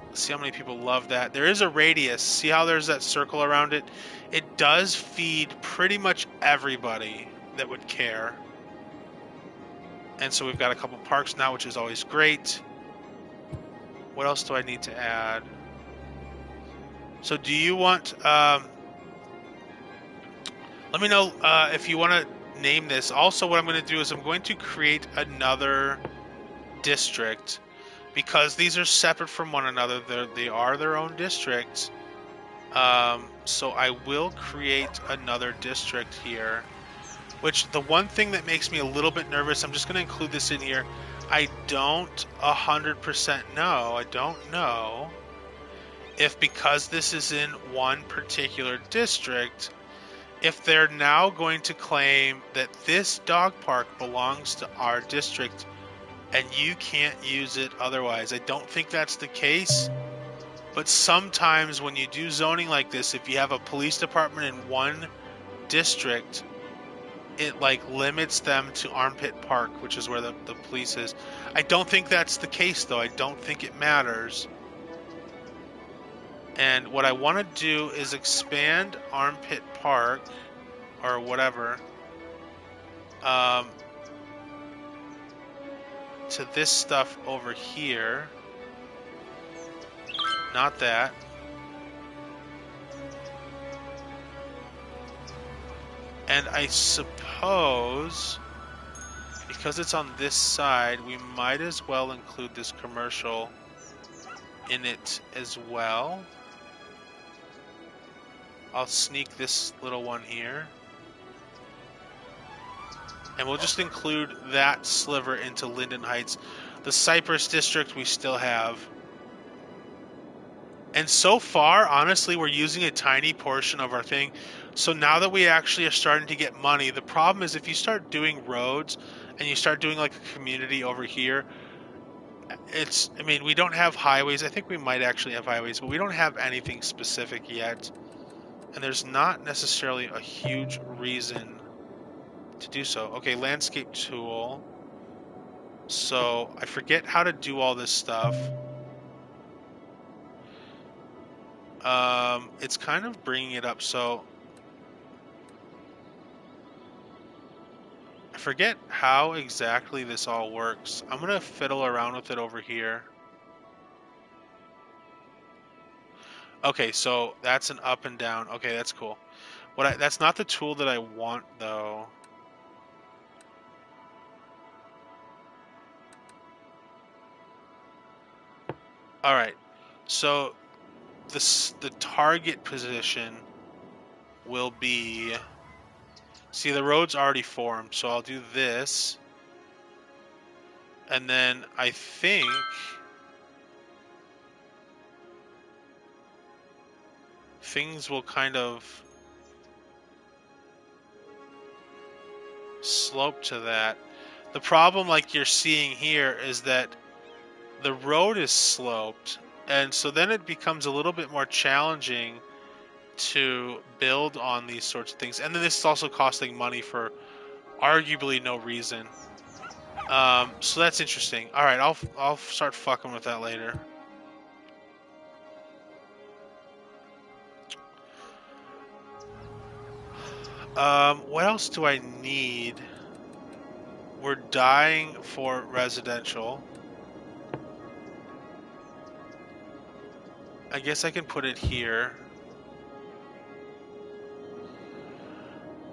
[SPEAKER 1] Let's see how many people love that. There is a radius. See how there's that circle around it? It does feed pretty much everybody that would care. And so we've got a couple parks now, which is always great. What else do I need to add? So do you want... let me know if you want to name this. Also, what I'm going to do is I'm going to create another district. Because these are separate from one another. They are their own districts. So I will create another district here. Which, the one thing that makes me a little bit nervous, I'm just going to include this in here. I don't 100% know, I don't know if because this is in one particular district, if they're now going to claim that this dog park belongs to our district and you can't use it otherwise. I don't think that's the case, but sometimes when you do zoning like this, if you have a police department in one district, it like limits them to Armpit Park, which is where the police is. I don't think that's the case though. I don't think it matters. And what I want to do is expand Armpit Park or whatever to this stuff over here. Not that. And I suppose, because it's on this side, we might as well include this commercial in it as well. I'll sneak this little one here. And we'll just include that sliver into Linden Heights. The Cypress District we still have. And so far, honestly, we're using a tiny portion of our thing. So now that we actually are starting to get money, the problem is if you start doing roads and you start doing like a community over here, I mean, we don't have highways. I think we might actually have highways, but we don't have anything specific yet. And there's not necessarily a huge reason to do so. Okay, landscape tool. So I forget how to do all this stuff. It's kind of bringing it up. So I forget how exactly this all works. I'm gonna fiddle around with it over here. Okay, so that's an up and down. Okay, that's cool. That's not the tool that I want though. All right. So the target position will be, see, the road's already formed, so I'll do this. And then I think things will kind of slope to that. The problem, like you're seeing here, is that the road is sloped, and so then it becomes a little bit more challenging to build on these sorts of things. And then this is also costing money for arguably no reason. So that's interesting. All right, I'll start fucking with that later. What else do I need? We're dying for residential. I guess I can put it here.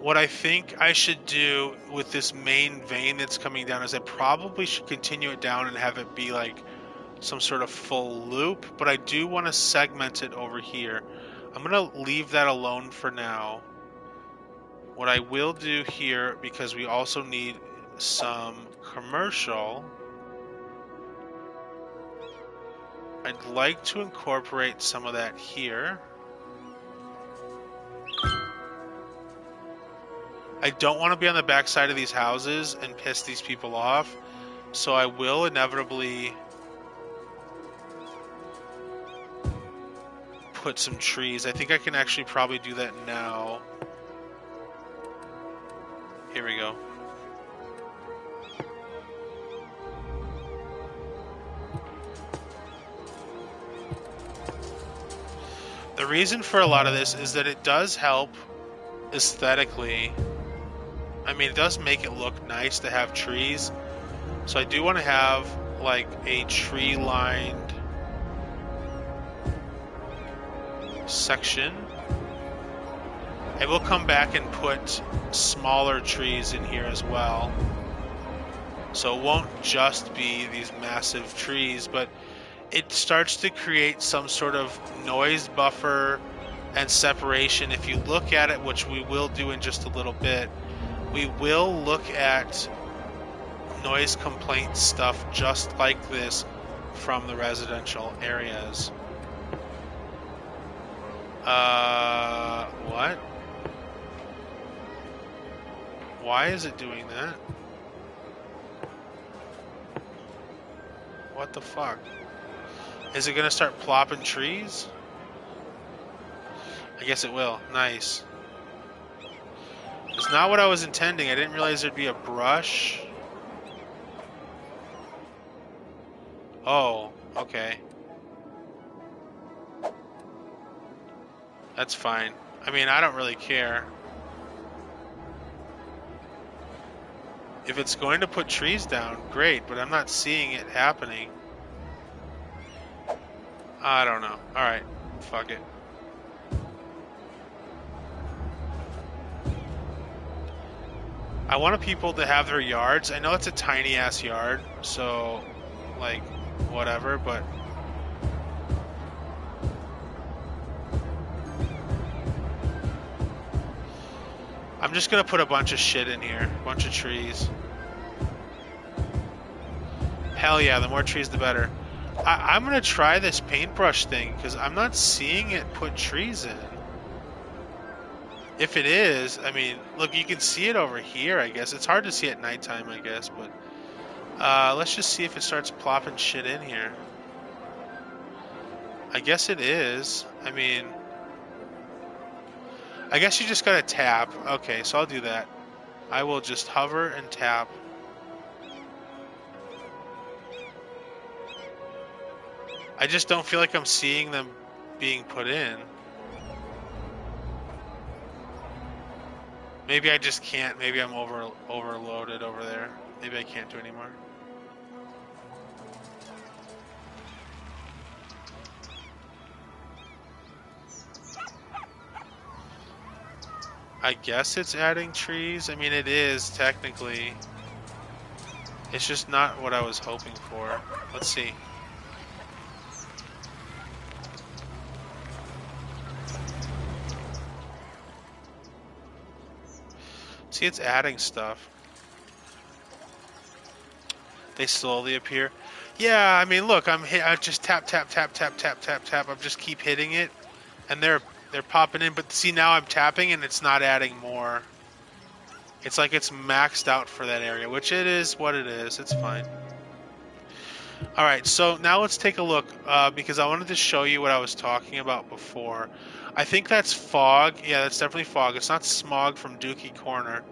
[SPEAKER 1] What I think I should do with this main vein that's coming down is I probably should continue it down and have it be like some sort of full loop, but I do want to segment it over here. I'm going to leave that alone for now. What I will do here, because we also need some commercial, I'd like to incorporate some of that here. I don't want to be on the backside of these houses and piss these people off, so I will inevitably put some trees. I think I can actually probably do that now. Here we go. The reason for a lot of this is that it does help aesthetically. I mean, it does make it look nice to have trees. So I do want to have like a tree-lined section. I will come back and put smaller trees in here as well. So it won't just be these massive trees, but it starts to create some sort of noise buffer and separation. If you look at it, which we will do in just a little bit, we will look at noise complaint stuff just like this from the residential areas. What? Why is it doing that? What the fuck? Is it gonna start plopping trees? I guess it will. Nice. It's not what I was intending. I didn't realize there'd be a brush. Oh, okay. That's fine. I mean, I don't really care. If it's going to put trees down, great, but I'm not seeing it happening. I don't know. Alright, fuck it. I want people to have their yards. I know it's a tiny ass yard, so like whatever, but I'm just gonna put a bunch of shit in here, a bunch of trees. Hell yeah, the more trees the better. I'm gonna try this paintbrush thing because I'm not seeing it put trees in. If it is, I mean, look, you can see it over here, I guess. It's hard to see at nighttime, I guess, but let's just see if it starts plopping shit in here. I guess it is. I mean, I guess you just gotta tap. Okay, so I'll do that. I will just hover and tap. I just don't feel like I'm seeing them being put in. Maybe I just can't. Maybe I'm overloaded over there. Maybe I can't do anymore. I guess it's adding trees. I mean, it is technically. It's just not what I was hoping for. Let's see. See, it's adding stuff. They slowly appear. Yeah, I mean, look, I just tap, tap, tap, tap, tap, tap, tap. I just keep hitting it, and they're popping in. But see, now I'm tapping, and it's not adding more. It's like it's maxed out for that area, which it is what it is. It's fine. All right, so now let's take a look, because I wanted to show you what I was talking about before. I think that's fog. Yeah, that's definitely fog. It's not smog from Dookie Corner.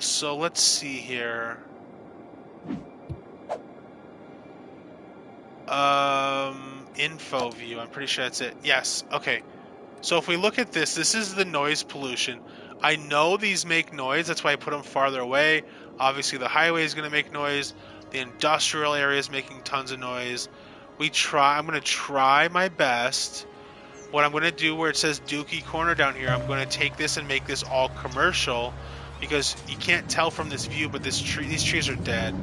[SPEAKER 1] So let's see here. Info view. I'm pretty sure that's it. Yes. Okay. So if we look at this, this is the noise pollution. I know these make noise. That's why I put them farther away. Obviously, the highway is going to make noise. The industrial area is making tons of noise. I'm going to try my best. What I'm going to do where it says Dookie Corner down here, I'm going to take this and make this all commercial, because you can't tell from this view, but these trees are dead.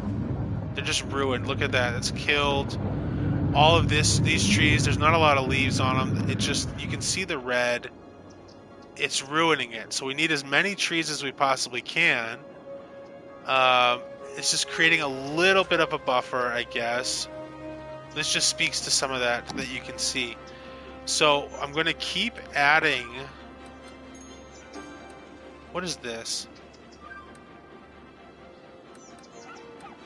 [SPEAKER 1] They're just ruined. Look at that. It's killed. All of these trees, there's not a lot of leaves on them. It just, you can see the red. It's ruining it. So we need as many trees as we possibly can. It's just creating a little bit of a buffer, I guess. This just speaks to some of that you can see. So I'm going to keep adding. What is this?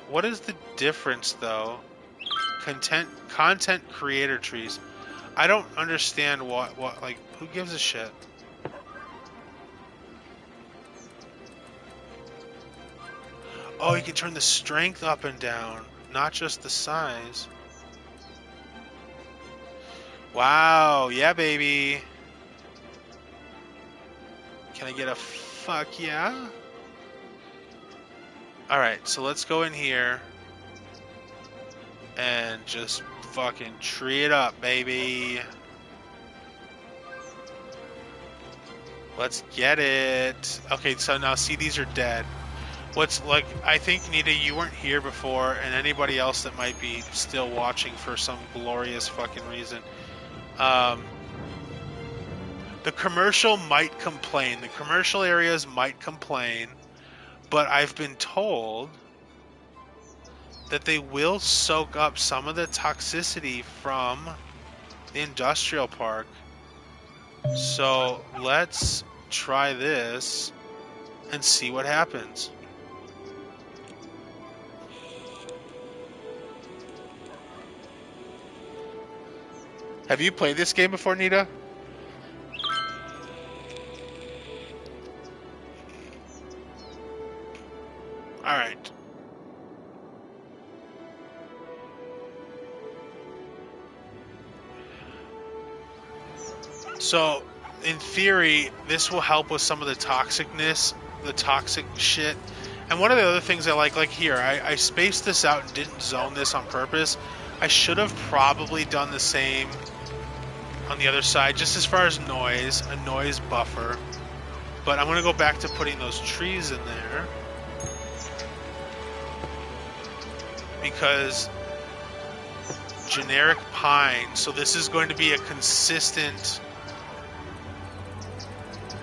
[SPEAKER 1] What is the difference, though? Content creator trees. I don't understand what like, who gives a shit? Oh, you can turn the strength up and down, not just the size. Wow, yeah, baby. Can I get a fuck yeah? Alright, so let's go in here and just fucking tree it up, baby. Let's get it. Okay, so now see, these are dead. What's like, I think, Nita, you weren't here before, and anybody else that might be still watching for some glorious fucking reason. The commercial might complain. The commercial areas might complain, but I've been told that they will soak up some of the toxicity from the industrial park. So let's try this and see what happens. Have you played this game before, Nita? Alright. So, in theory, this will help with some of the toxicness, the toxic shit. And one of the other things I like here, I spaced this out and didn't zone this on purpose. I should have probably done the same on the other side, just as far as noise, a noise buffer. But I'm going to go back to putting those trees in there, because generic pine, so this is going to be a consistent.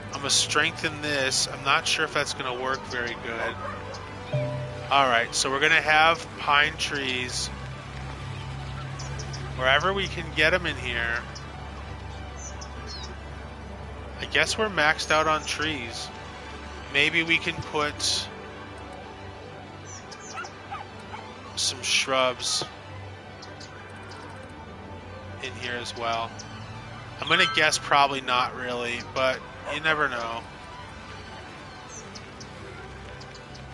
[SPEAKER 1] I'm going to strengthen this. I'm not sure if that's going to work very good. Alright, so we're going to have pine trees wherever we can get them in here. I guess we're maxed out on trees. Maybe we can put some shrubs in here as well. I'm gonna guess probably not really, but you never know.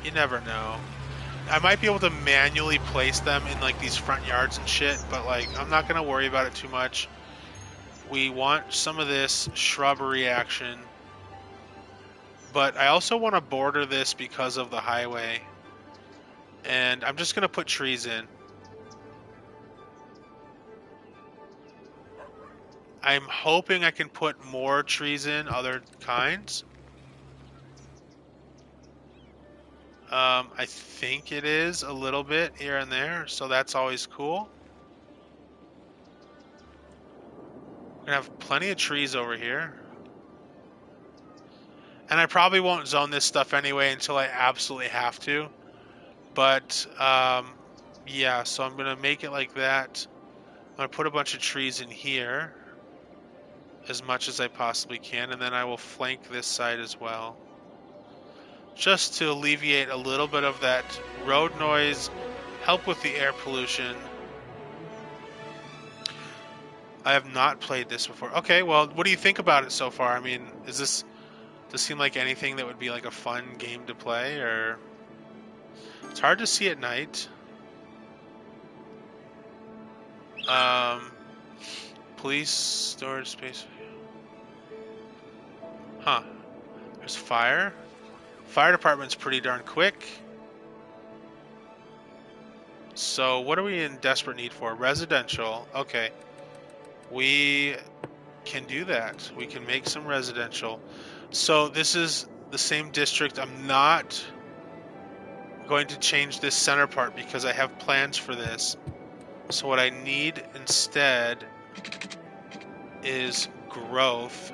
[SPEAKER 1] You never know. I might be able to manually place them in like these front yards and shit, but like I'm not gonna worry about it too much. We want some of this shrubbery action, but I also want to border this because of the highway, and I'm just gonna put trees in. I'm hoping I can put more trees in, other kinds. I think it is a little bit here and there, so that's always cool. We're gonna have plenty of trees over here. And I probably won't zone this stuff anyway until I absolutely have to. But, yeah, so I'm gonna make it like that. I'm gonna put a bunch of trees in here as much as I possibly can, and then I will flank this side as well. Just to alleviate a little bit of that road noise, help with the air pollution. I have not played this before. Okay, well, what do you think about it so far? I mean, does this seem like anything that would be like a fun game to play, or it's hard to see at night. Police storage space. Huh. There's fire. Fire department's pretty darn quick. So what are we in desperate need for? Residential. Okay. We can do that. We can make some residential. So this is the same district. I'm not going to change this center part because I have plans for this. So what I need instead is growth.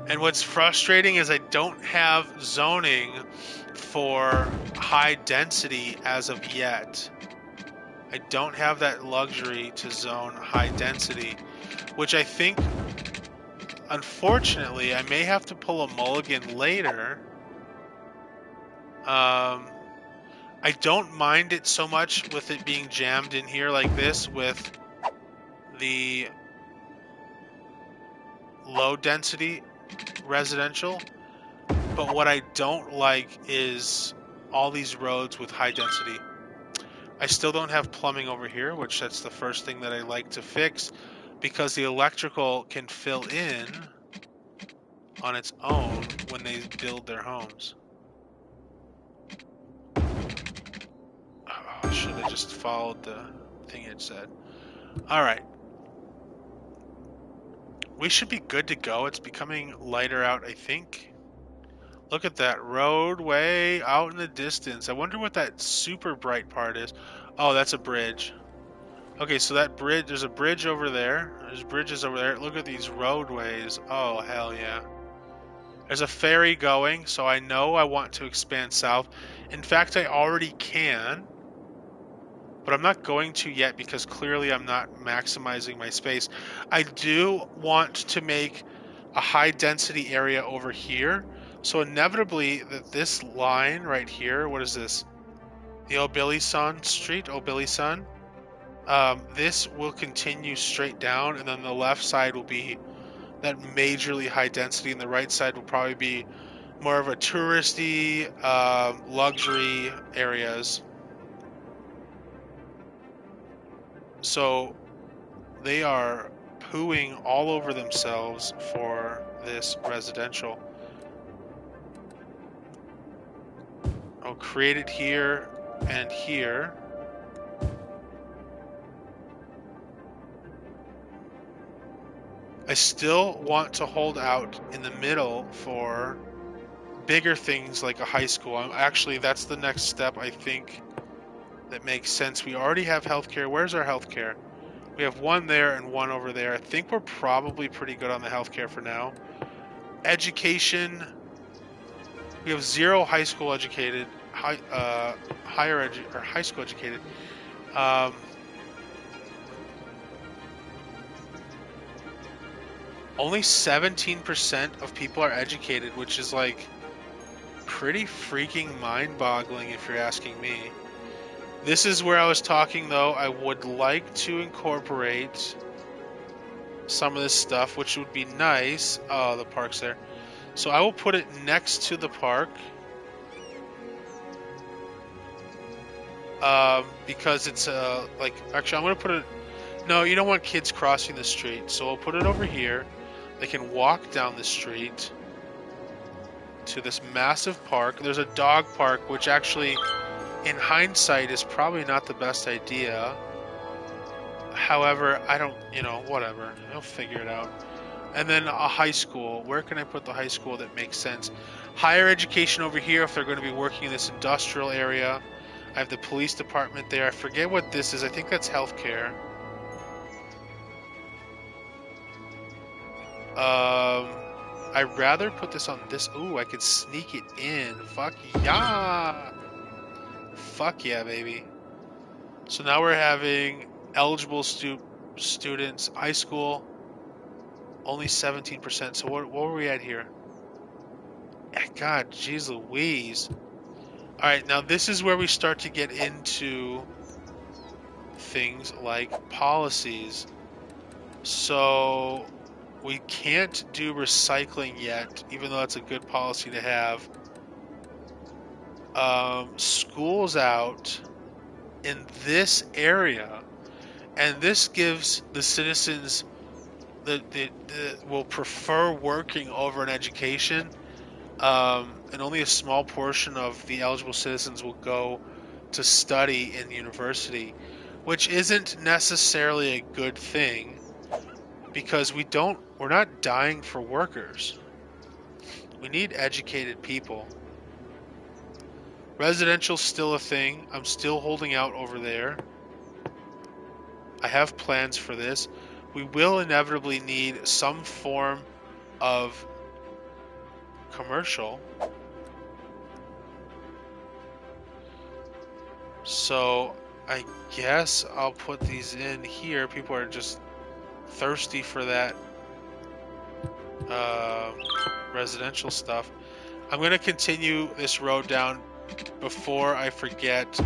[SPEAKER 1] And what's frustrating is I don't have zoning for high density as of yet. I don't have that luxury to zone high density, which I think, unfortunately, I may have to pull a mulligan later. I don't mind it so much with it being jammed in here like this with the low density residential, but what I don't like is all these roads with high density. I still don't have plumbing over here, which that's the first thing that I like to fix, because the electrical can fill in on its own when they build their homes. Oh, I should have just followed the thing it said. Alright. We should be good to go. It's becoming lighter out, I think. Look at that roadway out in the distance. I wonder what that super bright part is. Oh, that's a bridge. Okay, so that bridge, there's a bridge over there. There's bridges over there. Look at these roadways. Oh, hell yeah. There's a ferry going, so I know I want to expand south. In fact, I already can. But I'm not going to yet because clearly I'm not maximizing my space. I do want to make a high density area over here. So inevitably that this line right here, what is this? The Obilison Street, Obilison. This will continue straight down, and then the left side will be that majorly high density, and the right side will probably be more of a touristy, luxury areas. So they are pooing all over themselves for this residential. I'll create it here and here. I still want to hold out in the middle for bigger things like a high school. Actually, that's the next step, I think, that makes sense. We already have healthcare. Where's our healthcare? We have one there and one over there. I think we're probably pretty good on the healthcare for now. Education. We have 0 high school educated, high school educated. Only 17% of people are educated, which is like pretty freaking mind-boggling if you're asking me. This is where I was talking, though. I would like to incorporate some of this stuff, which would be nice. Oh, the park's there. So I will put it next to the park. Because it's like, actually I'm going to put it, no, you don't want kids crossing the street, so we'll put it over here. They can walk down the street to this massive park. There's a dog park, which actually, in hindsight, is probably not the best idea. However, I don't, whatever. I'll figure it out. And then a high school. Where can I put the high school that makes sense? Higher education over here if they're going to be working in this industrial area. I have the police department there. I forget what this is. I think that's healthcare. I'd rather put this on this. Ooh, I could sneak it in. Fuck yeah. Fuck yeah, baby. So now we're having eligible students. High school, only 17%. So what were we at here? God, jeez Louise. Alright, now this is where we start to get into things like policies. So we can't do recycling yet, even though that's a good policy to have. School's out in this area, and this gives the citizens that will prefer working over an education. And only a small portion of the eligible citizens will go to study in university, which isn't necessarily a good thing because we're not dying for workers. We need educated people. Residential's still a thing. I'm still holding out over there. I have plans for this. We will inevitably need some form of commercial. So I guess I'll put these in here. People are just thirsty for that residential stuff. I'm going to continue this road down before I forget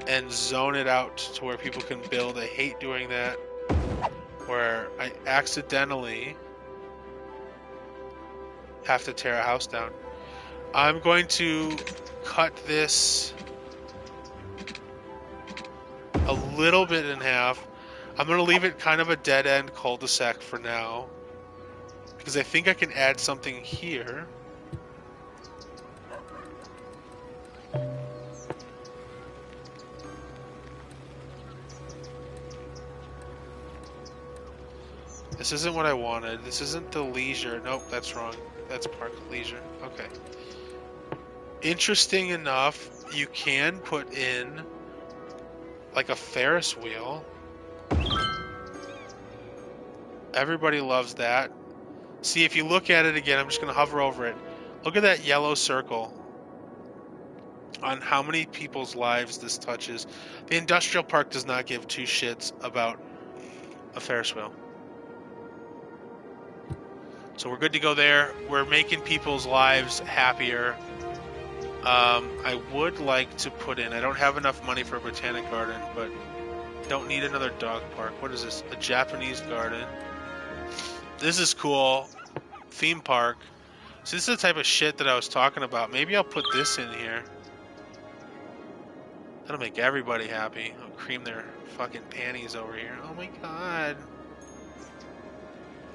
[SPEAKER 1] and zone it out to where people can build. I hate doing that where I accidentally have to tear a house down. I'm going to cut this a little bit in half. I'm going to leave it kind of a dead-end cul-de-sac for now because I think I can add something here. This isn't what I wanted. This isn't the leisure. Nope, that's wrong. That's park leisure. Okay. Interesting enough, you can put in like a Ferris wheel. Everybody loves that. See, if you look at it again, I'm just going to hover over it. Look at that yellow circle on how many people's lives this touches. The industrial park does not give two shits about a Ferris wheel. So we're good to go there. We're making people's lives happier. I would like to put in, I don't have enough money for a botanic garden, but don't need another dog park. What is this? A Japanese garden. This is cool. Theme park. So this is the type of shit that I was talking about. Maybe I'll put this in here. That'll make everybody happy. I'll cream their fucking panties over here. Oh my god.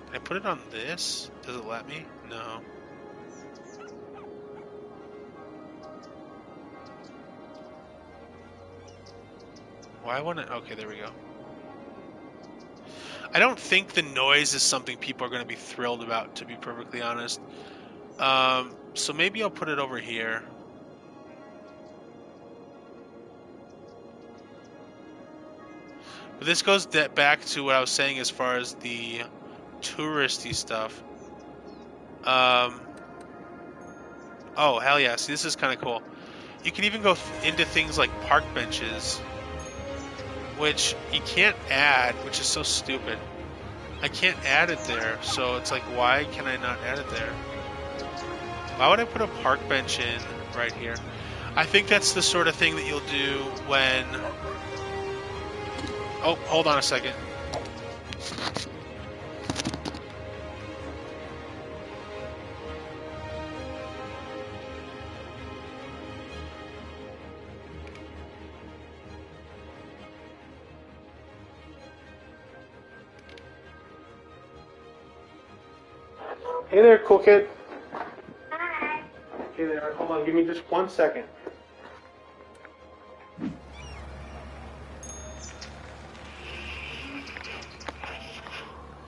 [SPEAKER 1] Can I put it on this? Does it let me? No. Why wouldn't it? Okay, there we go. I don't think the noise is something people are going to be thrilled about, to be perfectly honest. So maybe I'll put it over here. But this goes back to what I was saying as far as the touristy stuff. Oh, hell yeah. See, this is kind of cool. You can even go into things like park benches, which you can't add, which is so stupid. I can't add it there, so it's like, why can I not add it there? Why would I put a park bench in right here? I think that's the sort of thing that you'll do when... Oh, hold on a second. Hey there, cool kid.
[SPEAKER 2] Hi.
[SPEAKER 1] Hey there. Hold on. Give me just 1 second.